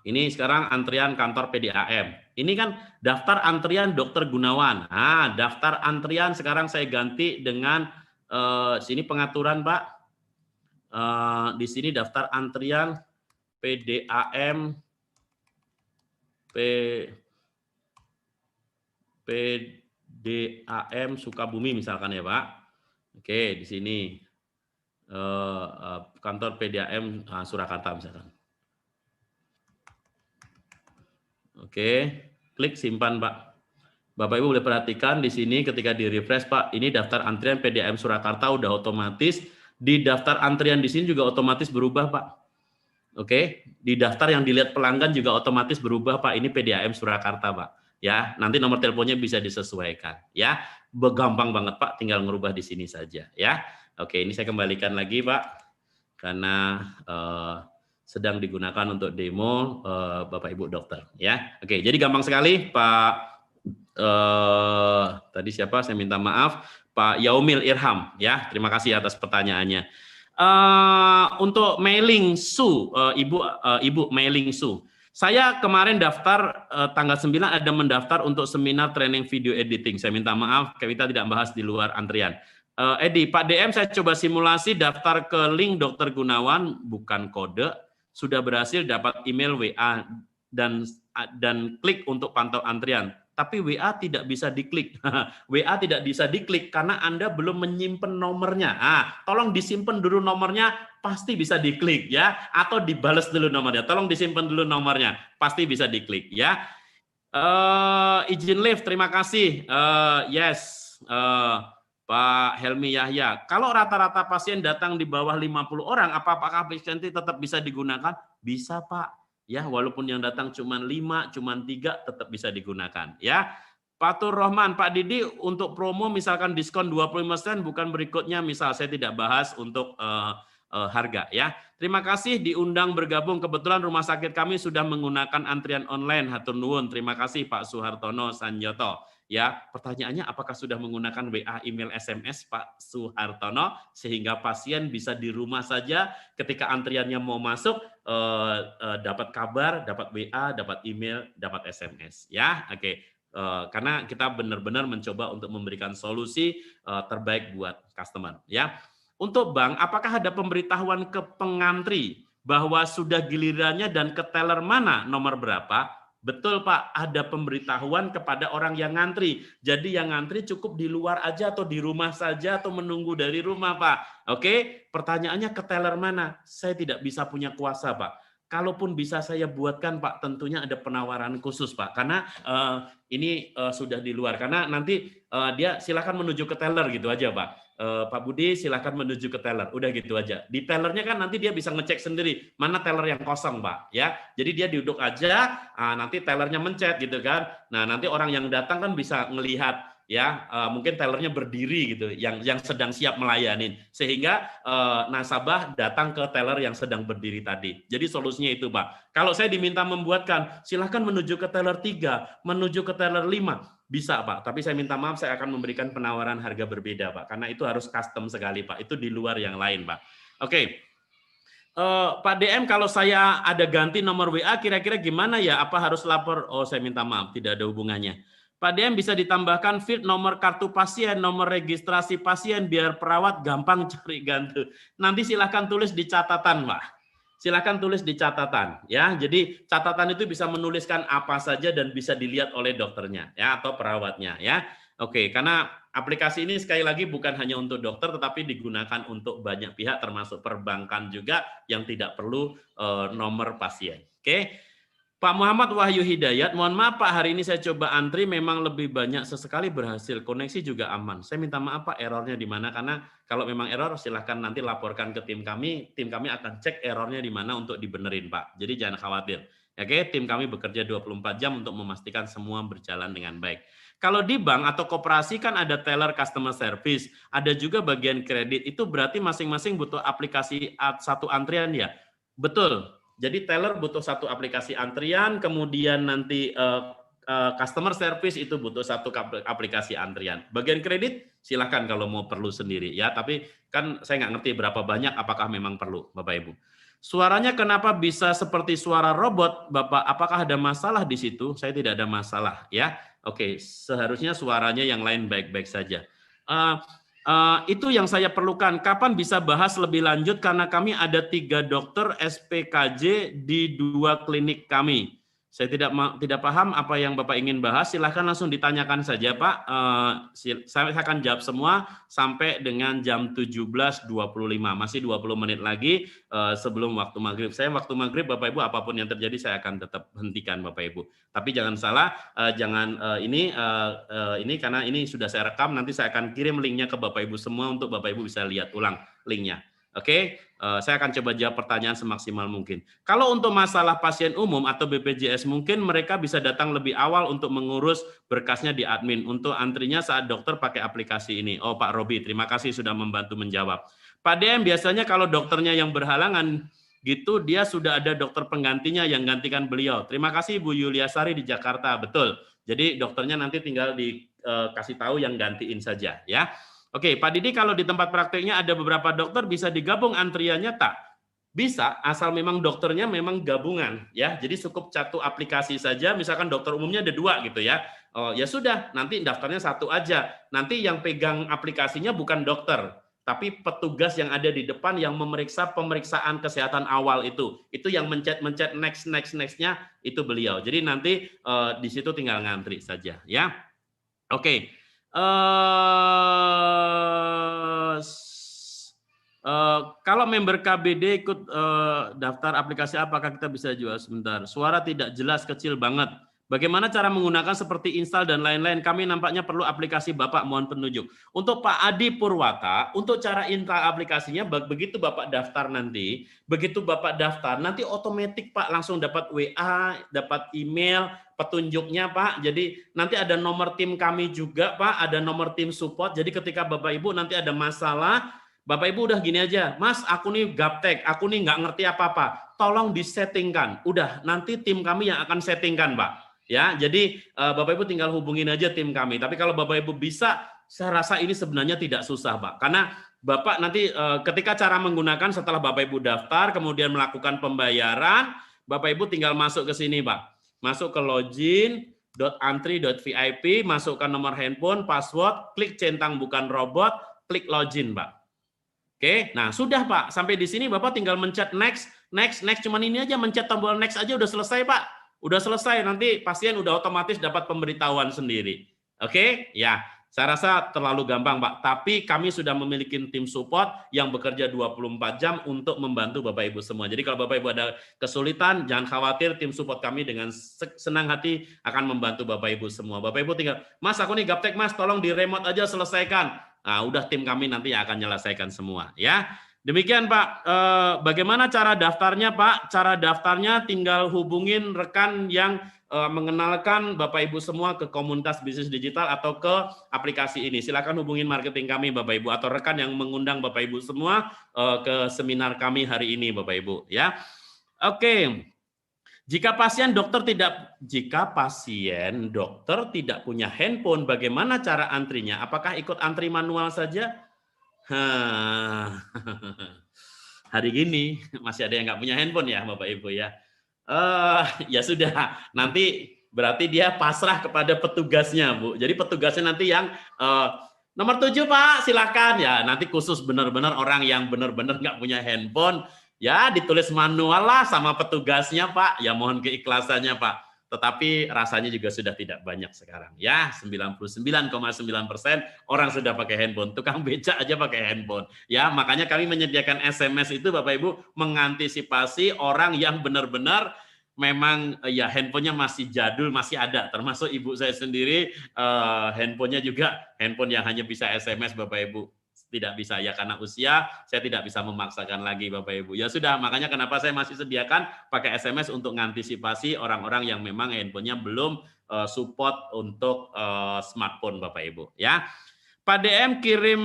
Ini sekarang antrian kantor PDAM. Ini kan daftar antrian Dokter Gunawan. Nah, daftar antrian sekarang saya ganti dengan sini pengaturan, Pak. Di sini daftar antrian PDAM PDAM Sukabumi misalkan ya Pak. Oke, di sini kantor PDAM Surakarta misalkan. Oke, klik simpan Pak. Bapak Ibu boleh perhatikan di sini ketika di refresh Pak, ini daftar antrian PDAM Surakarta udah otomatis. Di daftar antrian di sini juga otomatis berubah Pak. Oke, di daftar yang dilihat pelanggan juga otomatis berubah Pak. Ini PDAM Surakarta Pak. Ya, nanti nomor teleponnya bisa disesuaikan. Ya, gampang banget Pak. Tinggal ngerubah di sini saja. Ya, oke. Ini saya kembalikan lagi Pak, karena sedang digunakan untuk demo Bapak Ibu dokter. Ya, oke. Jadi gampang sekali Pak. Tadi siapa? Saya minta maaf. Pak Yaumil Irham. Ya, terima kasih atas pertanyaannya. Untuk mailing Su, Ibu mailing Su. Saya kemarin daftar tanggal 9 ada mendaftar untuk seminar training video editing. Saya minta maaf, kita tidak bahas di luar antrian. Edi, Pak DM saya coba simulasi daftar ke link Dokter Gunawan, bukan kode, sudah berhasil dapat email WA dan klik untuk pantau antrian. Tapi WA tidak bisa diklik. WA tidak bisa diklik karena Anda belum menyimpan nomornya. Tolong disimpan dulu nomornya, pasti bisa diklik ya. Atau dibales dulu nomornya. Tolong disimpan dulu nomornya, pasti bisa diklik ya. Izin live, terima kasih. Yes, Pak Helmi Yahya. Kalau rata-rata pasien datang di bawah 50 orang, apakah aplikasi tetap bisa digunakan? Bisa Pak. Ya, walaupun yang datang cuma 5, cuma 3 tetap bisa digunakan ya. Fatur Rohman, Pak Didi untuk promo misalkan diskon 25% bukan berikutnya, misal saya tidak bahas untuk harga ya. Terima kasih diundang bergabung, kebetulan rumah sakit kami sudah menggunakan antrian online. Hatur nuwun. Terima kasih Pak Suhartono Sanjoto. Ya, pertanyaannya apakah sudah menggunakan WA, email, SMS Pak Suhartono sehingga pasien bisa di rumah saja ketika antriannya mau masuk dapat kabar, dapat WA, dapat email, dapat SMS ya. Oke. Karena kita benar-benar mencoba untuk memberikan solusi terbaik buat customer ya. Untuk bank, apakah ada pemberitahuan ke pengantri bahwa sudah gilirannya dan ke teller mana nomor berapa? Betul Pak, ada pemberitahuan kepada orang yang ngantri. Jadi yang ngantri cukup di luar aja atau di rumah saja atau menunggu dari rumah Pak. Oke, pertanyaannya ke teller mana? Saya tidak bisa punya kuasa Pak. Kalaupun bisa saya buatkan Pak, tentunya ada penawaran khusus Pak. Karena ini sudah di luar. Karena nanti dia silakan menuju ke teller gitu aja Pak. Pak Budi silakan menuju ke teller, udah gitu aja. Di tellernya kan nanti dia bisa ngecek sendiri mana teller yang kosong Pak ya. Jadi dia duduk aja, nanti tellernya mencet gitu kan. Nah nanti orang yang datang kan bisa ngelihat ya, mungkin tellernya berdiri gitu, yang sedang siap melayani, sehingga nasabah datang ke teller yang sedang berdiri tadi. Jadi solusinya itu Pak. Kalau saya diminta membuatkan, silakan menuju ke teller 3, menuju ke teller 5. Bisa Pak, tapi saya minta maaf saya akan memberikan penawaran harga berbeda Pak, karena itu harus custom sekali Pak, itu di luar yang lain Pak. Oke, Pak DM kalau saya ada ganti nomor WA kira-kira gimana ya, apa harus lapor? Oh saya minta maaf, tidak ada hubungannya. Pak DM bisa ditambahkan field nomor kartu pasien, nomor registrasi pasien, biar perawat gampang cari ganti. Nanti silahkan tulis di catatan Pak. Silakan tulis di catatan ya. Jadi catatan itu bisa menuliskan apa saja dan bisa dilihat oleh dokternya ya atau perawatnya ya. Oke, karena aplikasi ini sekali lagi bukan hanya untuk dokter tetapi digunakan untuk banyak pihak termasuk perbankan juga yang tidak perlu nomor pasien. Oke. Pak Muhammad Wahyu Hidayat, mohon maaf Pak, hari ini saya coba antri memang lebih banyak sesekali berhasil, koneksi juga aman. Saya minta maaf Pak, errornya di mana, karena kalau memang error silahkan nanti laporkan ke tim kami akan cek errornya di mana untuk dibenerin Pak. Jadi jangan khawatir. Oke, tim kami bekerja 24 jam untuk memastikan semua berjalan dengan baik. Kalau di bank atau koperasi kan ada teller customer service, ada juga bagian kredit, itu berarti masing-masing butuh aplikasi satu antrian ya? Betul. Jadi teller butuh satu aplikasi antrian, kemudian nanti customer service itu butuh satu aplikasi antrian. Bagian kredit silakan kalau mau perlu sendiri ya, tapi kan saya nggak ngerti berapa banyak, apakah memang perlu Bapak Ibu. Suaranya kenapa bisa seperti suara robot Bapak? Apakah ada masalah di situ? Saya tidak ada masalah ya. Oke, seharusnya suaranya yang lain baik-baik saja. Itu yang saya perlukan. Kapan bisa bahas lebih lanjut? Karena kami ada 3 dokter SPKJ di 2 klinik kami. Saya tidak paham apa yang Bapak ingin bahas. Silahkan langsung ditanyakan saja Pak. Saya akan jawab semua sampai dengan jam 17.25. Masih 20 menit lagi sebelum waktu maghrib. Saya waktu maghrib Bapak Ibu apapun yang terjadi saya akan tetap hentikan Bapak Ibu. Tapi jangan salah, ini karena ini sudah saya rekam. Nanti saya akan kirim linknya ke Bapak Ibu semua untuk Bapak Ibu bisa lihat ulang linknya. Oke, saya akan coba jawab pertanyaan semaksimal mungkin. Kalau untuk masalah pasien umum atau BPJS, mungkin mereka bisa datang lebih awal untuk mengurus berkasnya di admin. Untuk antrinya saat dokter pakai aplikasi ini. Oh Pak Robi, terima kasih sudah membantu menjawab. Pak DM, biasanya kalau dokternya yang berhalangan, gitu dia sudah ada dokter penggantinya yang gantikan beliau. Terima kasih Bu Yuliasari di Jakarta, betul. Jadi dokternya nanti tinggal dikasih tahu yang gantiin saja ya. Oke, Pak Didi, kalau di tempat prakteknya ada beberapa dokter, bisa digabung antriannya tak? Bisa, asal memang dokternya memang gabungan ya. Jadi cukup satu aplikasi saja, misalkan dokter umumnya ada 2 gitu ya. Oh, ya sudah, nanti daftarnya 1 aja. Nanti yang pegang aplikasinya bukan dokter, tapi petugas yang ada di depan yang memeriksa pemeriksaan kesehatan awal itu. Itu yang mencet next-nya itu beliau. Jadi nanti di situ tinggal ngantri saja ya. Oke. Kalau member KBD ikut daftar aplikasi apakah kita bisa jual sebentar? Suara tidak jelas, kecil banget. Bagaimana cara menggunakan seperti install dan lain-lain? Kami nampaknya perlu aplikasi Bapak, mohon penunjuk. Untuk Pak Adi Purwata, untuk cara install aplikasinya, begitu Bapak daftar nanti, nanti otomatis Pak langsung dapat WA, dapat email, petunjuknya Pak. Jadi nanti ada nomor tim kami juga Pak, ada nomor tim support. Jadi ketika Bapak Ibu nanti ada masalah, Bapak Ibu udah gini aja, Mas aku nih gaptek, aku nih nggak ngerti apa-apa, tolong disettingkan. Udah, nanti tim kami yang akan settingkan Pak. Ya, jadi Bapak Ibu tinggal hubungin aja tim kami. Tapi kalau Bapak Ibu bisa, saya rasa ini sebenarnya tidak susah Pak. Karena Bapak nanti ketika cara menggunakan setelah Bapak Ibu daftar, kemudian melakukan pembayaran, Bapak Ibu tinggal masuk ke sini Pak. Masuk ke login.antri.vip, masukkan nomor handphone, password, klik centang bukan robot, klik login Pak. Oke, nah sudah Pak. Sampai di sini Bapak tinggal mencet next. Cuman ini aja, mencet tombol next aja udah selesai Pak. Udah selesai, nanti pasien udah otomatis dapat pemberitahuan sendiri. Oke, ya. Saya rasa terlalu gampang, Pak. Tapi kami sudah memiliki tim support yang bekerja 24 jam untuk membantu Bapak Ibu semua. Jadi kalau Bapak Ibu ada kesulitan, jangan khawatir, tim support kami dengan senang hati akan membantu Bapak Ibu semua. Bapak Ibu tinggal, Mas aku nih gaptek Mas, tolong di remote aja selesaikan. Nah, udah tim kami nanti yang akan menyelesaikan semua. Ya. Demikian Pak, bagaimana cara daftarnya Pak? Cara daftarnya tinggal hubungin rekan yang mengenalkan Bapak Ibu semua ke komunitas bisnis digital atau ke aplikasi ini. Silakan hubungin marketing kami Bapak Ibu atau rekan yang mengundang Bapak Ibu semua ke seminar kami hari ini Bapak Ibu. Ya, oke. Jika pasien dokter tidak punya handphone, bagaimana cara antrinya? Apakah ikut antri manual saja? Hari gini masih ada yang nggak punya handphone ya Bapak Ibu ya. Ya sudah, nanti berarti dia pasrah kepada petugasnya Bu. Jadi petugasnya nanti yang nomor 7 Pak silakan ya. Nanti khusus benar-benar orang yang benar-benar nggak punya handphone ya ditulis manual lah sama petugasnya Pak. Ya mohon keikhlasannya Pak. Tetapi rasanya juga sudah tidak banyak sekarang. Ya, 99,9% orang sudah pakai handphone. Tukang beca aja pakai handphone. Ya, makanya kami menyediakan SMS itu Bapak Ibu mengantisipasi orang yang benar-benar memang ya handphonenya masih jadul, masih ada. Termasuk ibu saya sendiri, handphonenya juga handphone yang hanya bisa SMS Bapak Ibu. Tidak bisa ya karena usia, saya tidak bisa memaksakan lagi Bapak Ibu. Ya sudah, makanya kenapa saya masih sediakan pakai SMS untuk mengantisipasi orang-orang yang memang handphonenya belum support untuk smartphone Bapak Ibu. Ya. Pak DM kirim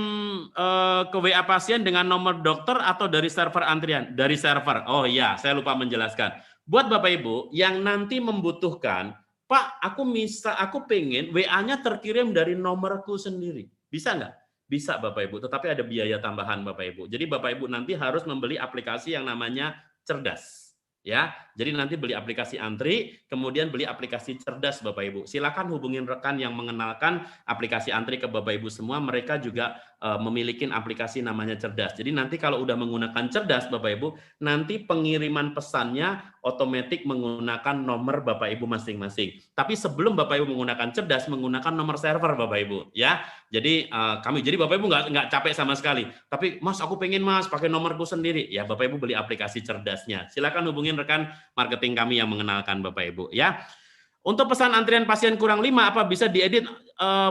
ke WA pasien dengan nomor dokter atau dari server antrian? Dari server. Oh iya, saya lupa menjelaskan. Buat Bapak Ibu yang nanti membutuhkan, Pak, aku pengen WA-nya terkirim dari nomorku sendiri. Bisa nggak? Bisa Bapak Ibu, tetapi ada biaya tambahan Bapak Ibu. Jadi Bapak Ibu nanti harus membeli aplikasi yang namanya Cerdas. Ya, jadi nanti beli aplikasi Antri, kemudian beli aplikasi Cerdas Bapak Ibu. Silakan hubungin rekan yang mengenalkan aplikasi Antri ke Bapak Ibu semua. Mereka juga memiliki aplikasi namanya Cerdas. Jadi nanti kalau udah menggunakan Cerdas Bapak Ibu, nanti pengiriman pesannya otomatis menggunakan nomor Bapak Ibu masing-masing. Tapi sebelum Bapak Ibu menggunakan Cerdas, menggunakan nomor server Bapak Ibu, ya. Jadi jadi Bapak Ibu nggak capek sama sekali. Tapi Mas, aku pengen Mas pakai nomorku sendiri. Ya Bapak Ibu beli aplikasi Cerdasnya. Silakan hubungin rekan marketing kami yang mengenalkan Bapak Ibu, ya. Untuk pesan antrian pasien kurang 5, apa bisa diedit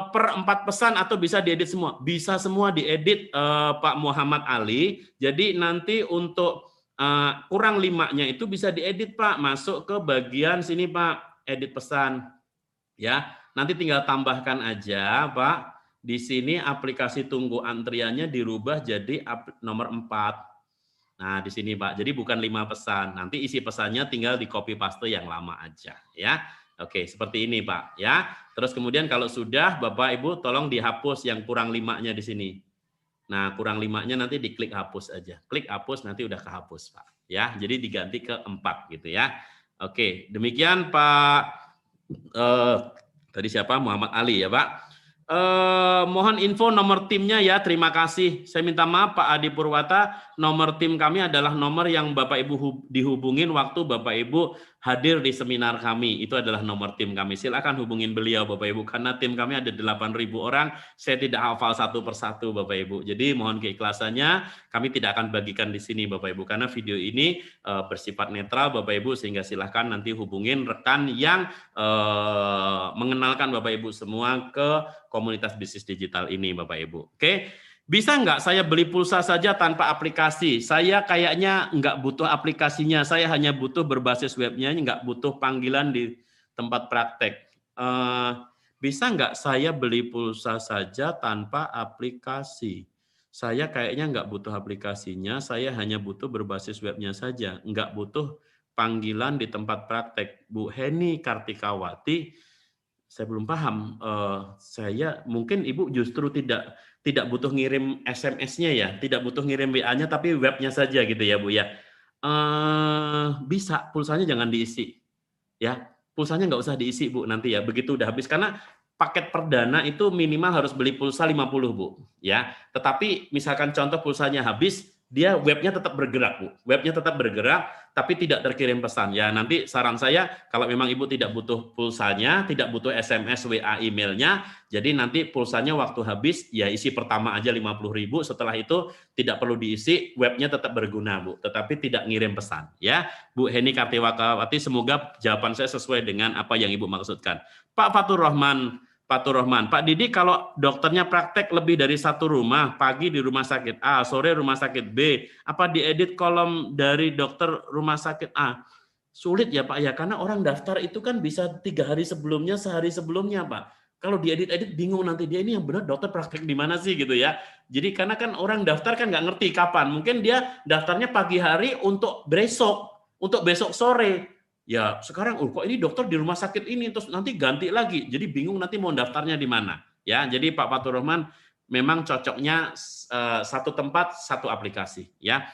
per 4 pesan atau bisa diedit semua? Bisa semua diedit Pak Muhammad Ali. Jadi nanti untuk kurang 5-nya itu bisa diedit Pak, masuk ke bagian sini Pak, edit pesan. Ya, nanti tinggal tambahkan aja Pak. Di sini aplikasi tunggu antriannya dirubah jadi nomor 4. Nah, di sini Pak. Jadi bukan 5 pesan. Nanti isi pesannya tinggal di copy paste yang lama aja, ya. Oke, seperti ini Pak, ya. Terus kemudian kalau sudah Bapak Ibu tolong dihapus yang kurang 5-nya di sini. Nah, kurang 5-nya nanti diklik hapus aja. Klik hapus nanti udah kehapus, Pak. Ya, jadi diganti ke 4 gitu ya. Oke, demikian Pak tadi siapa? Muhammad Ali ya, Pak. Mohon info nomor timnya ya, terima kasih. Saya minta maaf Pak Adi Purwata, nomor tim kami adalah nomor yang Bapak Ibu dihubungin waktu Bapak Ibu hadir di seminar kami. Itu adalah nomor tim kami. Silakan hubungin beliau Bapak Ibu, karena tim kami ada 8.000 orang, saya tidak hafal satu persatu Bapak Ibu. Jadi mohon keikhlasannya, kami tidak akan bagikan di sini Bapak Ibu, karena video ini bersifat netral Bapak Ibu, sehingga silakan nanti hubungin rekan yang mengenalkan Bapak Ibu semua ke komunitas bisnis digital ini Bapak Ibu. Oke, bisa nggak saya beli pulsa saja tanpa aplikasi? Saya kayaknya nggak butuh aplikasinya, saya hanya butuh berbasis webnya, nggak butuh panggilan di tempat praktek. Bisa nggak saya beli pulsa saja tanpa aplikasi? Saya kayaknya nggak butuh aplikasinya, saya hanya butuh berbasis webnya saja, nggak butuh panggilan di tempat praktek. Bu Heni Kartikawati, saya belum paham. Saya mungkin Ibu justru tidak butuh ngirim SMS-nya ya, tidak butuh ngirim WA-nya, tapi webnya saja gitu ya Bu ya. Bisa, pulsanya jangan diisi. Ya, pulsanya nggak usah diisi Bu nanti ya, begitu udah habis, karena paket perdana itu minimal harus beli pulsa 50 Bu. Ya, tetapi misalkan contoh pulsanya habis, dia webnya tetap bergerak Bu. Webnya tetap bergerak, tapi tidak terkirim pesan. Ya, nanti saran saya kalau memang Ibu tidak butuh pulsanya, tidak butuh SMS, WA, emailnya, jadi nanti pulsanya waktu habis ya isi pertama aja 50.000, setelah itu tidak perlu diisi, webnya tetap berguna Bu, tetapi tidak ngirim pesan. Ya, Bu Heni Kartiwakawati, semoga jawaban saya sesuai dengan apa yang Ibu maksudkan. Pak Fatur Rahman, Pak Didi, kalau dokternya praktek lebih dari satu rumah, pagi di rumah sakit A, sore rumah sakit B, apa diedit kolom dari dokter rumah sakit A? Sulit ya Pak ya, karena orang daftar itu kan bisa 3 hari sebelumnya, sehari sebelumnya Pak. Kalau diedit-edit bingung nanti dia ini yang benar dokter praktek di mana sih gitu ya. Jadi karena kan orang daftar kan nggak ngerti kapan, mungkin dia daftarnya pagi hari untuk besok sore. Ya sekarang kok ini dokter di rumah sakit ini, terus nanti ganti lagi, jadi bingung nanti mau daftarnya di mana. Ya, jadi Pak Fatur Rahman memang cocoknya satu tempat satu aplikasi. Ya,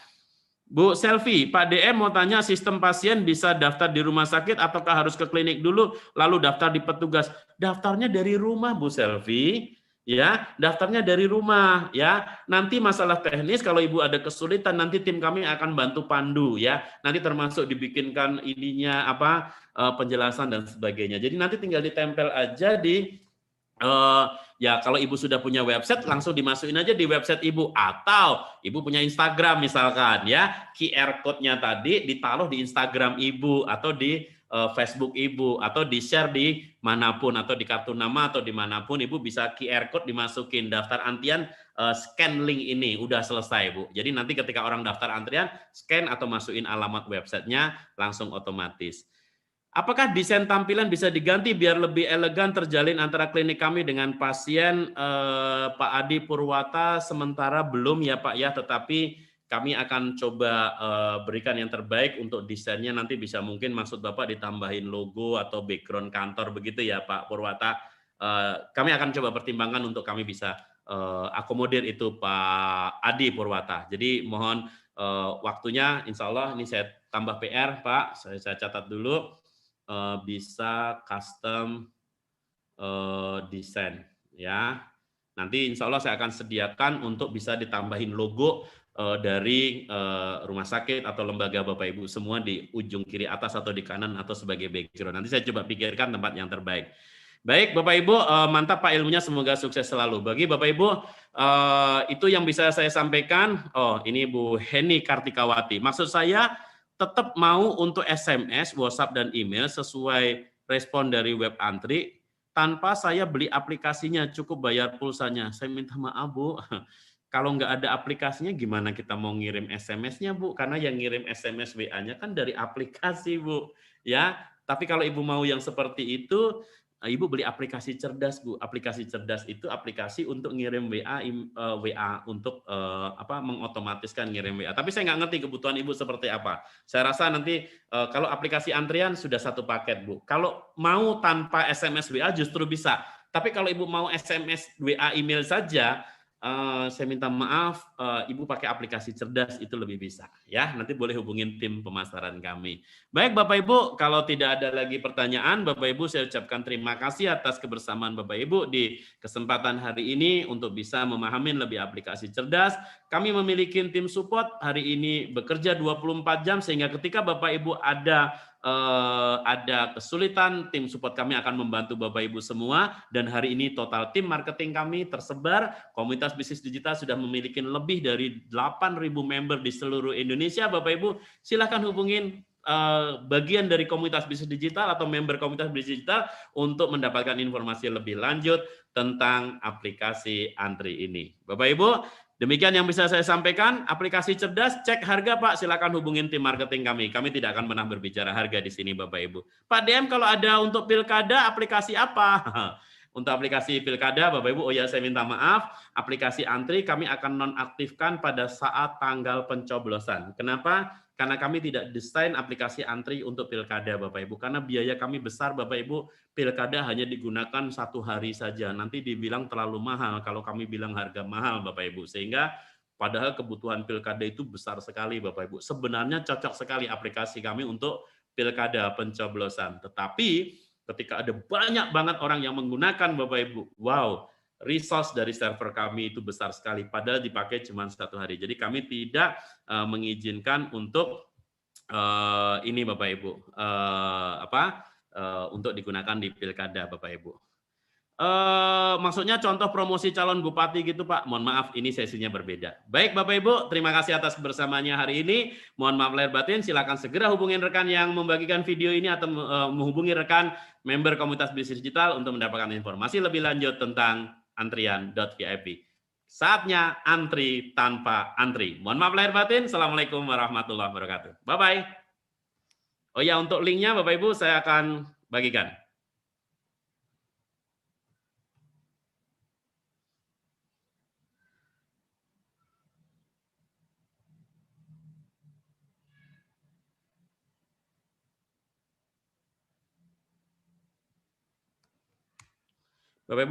Bu Selvi, Pak DM mau tanya, sistem pasien bisa daftar di rumah sakit ataukah harus ke klinik dulu lalu daftar di petugas? Daftarnya dari rumah Bu Selvi. Ya, daftarnya dari rumah ya. Nanti masalah teknis kalau Ibu ada kesulitan nanti tim kami akan bantu pandu ya. Nanti termasuk dibikinkan ininya apa penjelasan dan sebagainya. Jadi nanti tinggal ditempel aja di ya kalau Ibu sudah punya website langsung dimasukin aja di website Ibu, atau Ibu punya Instagram misalkan ya, QR code-nya tadi ditaruh di Instagram Ibu atau di Facebook Ibu atau di-share di manapun atau di kartu nama atau dimanapun Ibu bisa QR code dimasukin daftar antrian, scan link ini udah selesai Bu. Jadi nanti ketika orang daftar antrian scan atau masukin alamat websitenya langsung otomatis. Apakah desain tampilan bisa diganti biar lebih elegan terjalin antara klinik kami dengan pasien, Pak Adi Purwata? Sementara belum ya Pak ya, tetapi kami akan coba berikan yang terbaik untuk desainnya. Nanti bisa mungkin maksud Bapak ditambahin logo atau background kantor begitu ya Pak Purwata. Kami akan coba pertimbangkan untuk kami bisa akomodir itu Pak Adi Purwata. Jadi mohon waktunya, insya Allah ini saya tambah PR Pak, saya catat dulu. Bisa custom desain ya. Nanti insya Allah saya akan sediakan untuk bisa ditambahin logo dari rumah sakit atau lembaga Bapak Ibu semua di ujung kiri atas atau di kanan atau sebagai background. Nanti saya coba pikirkan tempat yang terbaik. Baik Bapak Ibu, mantap Pak ilmunya, semoga sukses selalu. Bagi Bapak Ibu, itu yang bisa saya sampaikan. Oh, ini Bu Heni Kartikawati. Maksud saya tetap mau untuk SMS, WhatsApp, dan email sesuai respon dari web antri tanpa saya beli aplikasinya, cukup bayar pulsanya. Saya minta maaf Bu, kalau nggak ada aplikasinya gimana kita mau ngirim SMS-nya Bu? Karena yang ngirim SMS WA-nya kan dari aplikasi Bu. Ya, tapi kalau Ibu mau yang seperti itu, Ibu beli aplikasi cerdas Bu. Aplikasi cerdas itu aplikasi untuk ngirim WA untuk mengotomatiskan ngirim WA. Tapi saya nggak ngerti kebutuhan Ibu seperti apa. Saya rasa nanti kalau aplikasi antrian sudah satu paket Bu. Kalau mau tanpa SMS WA justru bisa. Tapi kalau Ibu mau SMS WA email saja, saya minta maaf, Ibu pakai aplikasi cerdas itu lebih bisa ya. Nanti boleh hubungin tim pemasaran kami. Baik Bapak Ibu, kalau tidak ada lagi pertanyaan, Bapak Ibu saya ucapkan terima kasih atas kebersamaan Bapak Ibu di kesempatan hari ini untuk bisa memahami lebih aplikasi cerdas. Kami memiliki tim support hari ini bekerja 24 jam sehingga ketika Bapak Ibu ada kesulitan, tim support kami akan membantu Bapak Ibu semua. Dan hari ini total tim marketing kami tersebar, komunitas bisnis digital sudah memiliki lebih dari 8.000 member di seluruh Indonesia. Bapak Ibu silahkan hubungin bagian dari komunitas bisnis digital atau member komunitas bisnis digital untuk mendapatkan informasi lebih lanjut tentang aplikasi antri ini. Bapak Ibu, demikian yang bisa saya sampaikan. Aplikasi cerdas, cek harga Pak, silakan hubungin tim marketing kami. Kami tidak akan pernah berbicara harga di sini Bapak Ibu. Pak DM, kalau ada untuk pilkada aplikasi apa? Untuk aplikasi pilkada Bapak Ibu, oh ya saya minta maaf, aplikasi antri kami akan nonaktifkan pada saat tanggal pencoblosan. Kenapa? Karena kami tidak desain aplikasi antri untuk pilkada Bapak Ibu. Karena biaya kami besar Bapak Ibu, pilkada hanya digunakan 1 hari saja. Nanti dibilang terlalu mahal kalau kami bilang harga mahal Bapak Ibu. Sehingga padahal kebutuhan pilkada itu besar sekali Bapak Ibu. Sebenarnya cocok sekali aplikasi kami untuk pilkada pencoblosan. Tetapi ketika ada banyak banget orang yang menggunakan Bapak Ibu, wow, resource dari server kami itu besar sekali, padahal dipakai cuma 1 hari. Jadi kami tidak mengizinkan untuk ini Bapak Ibu, untuk digunakan di pilkada Bapak Ibu. Maksudnya contoh promosi calon bupati gitu Pak. Mohon maaf, ini sesinya berbeda. Baik Bapak Ibu, terima kasih atas kebersamaannya hari ini. Mohon maaf lahir batin, silakan segera hubungin rekan yang membagikan video ini atau menghubungi rekan member komunitas bisnis digital untuk mendapatkan informasi lebih lanjut tentang antrian.vip. Saatnya antri tanpa antri. Mohon maaf lahir batin. Assalamualaikum warahmatullahi wabarakatuh. Bye-bye. Oh ya, untuk linknya Bapak Ibu saya akan bagikan.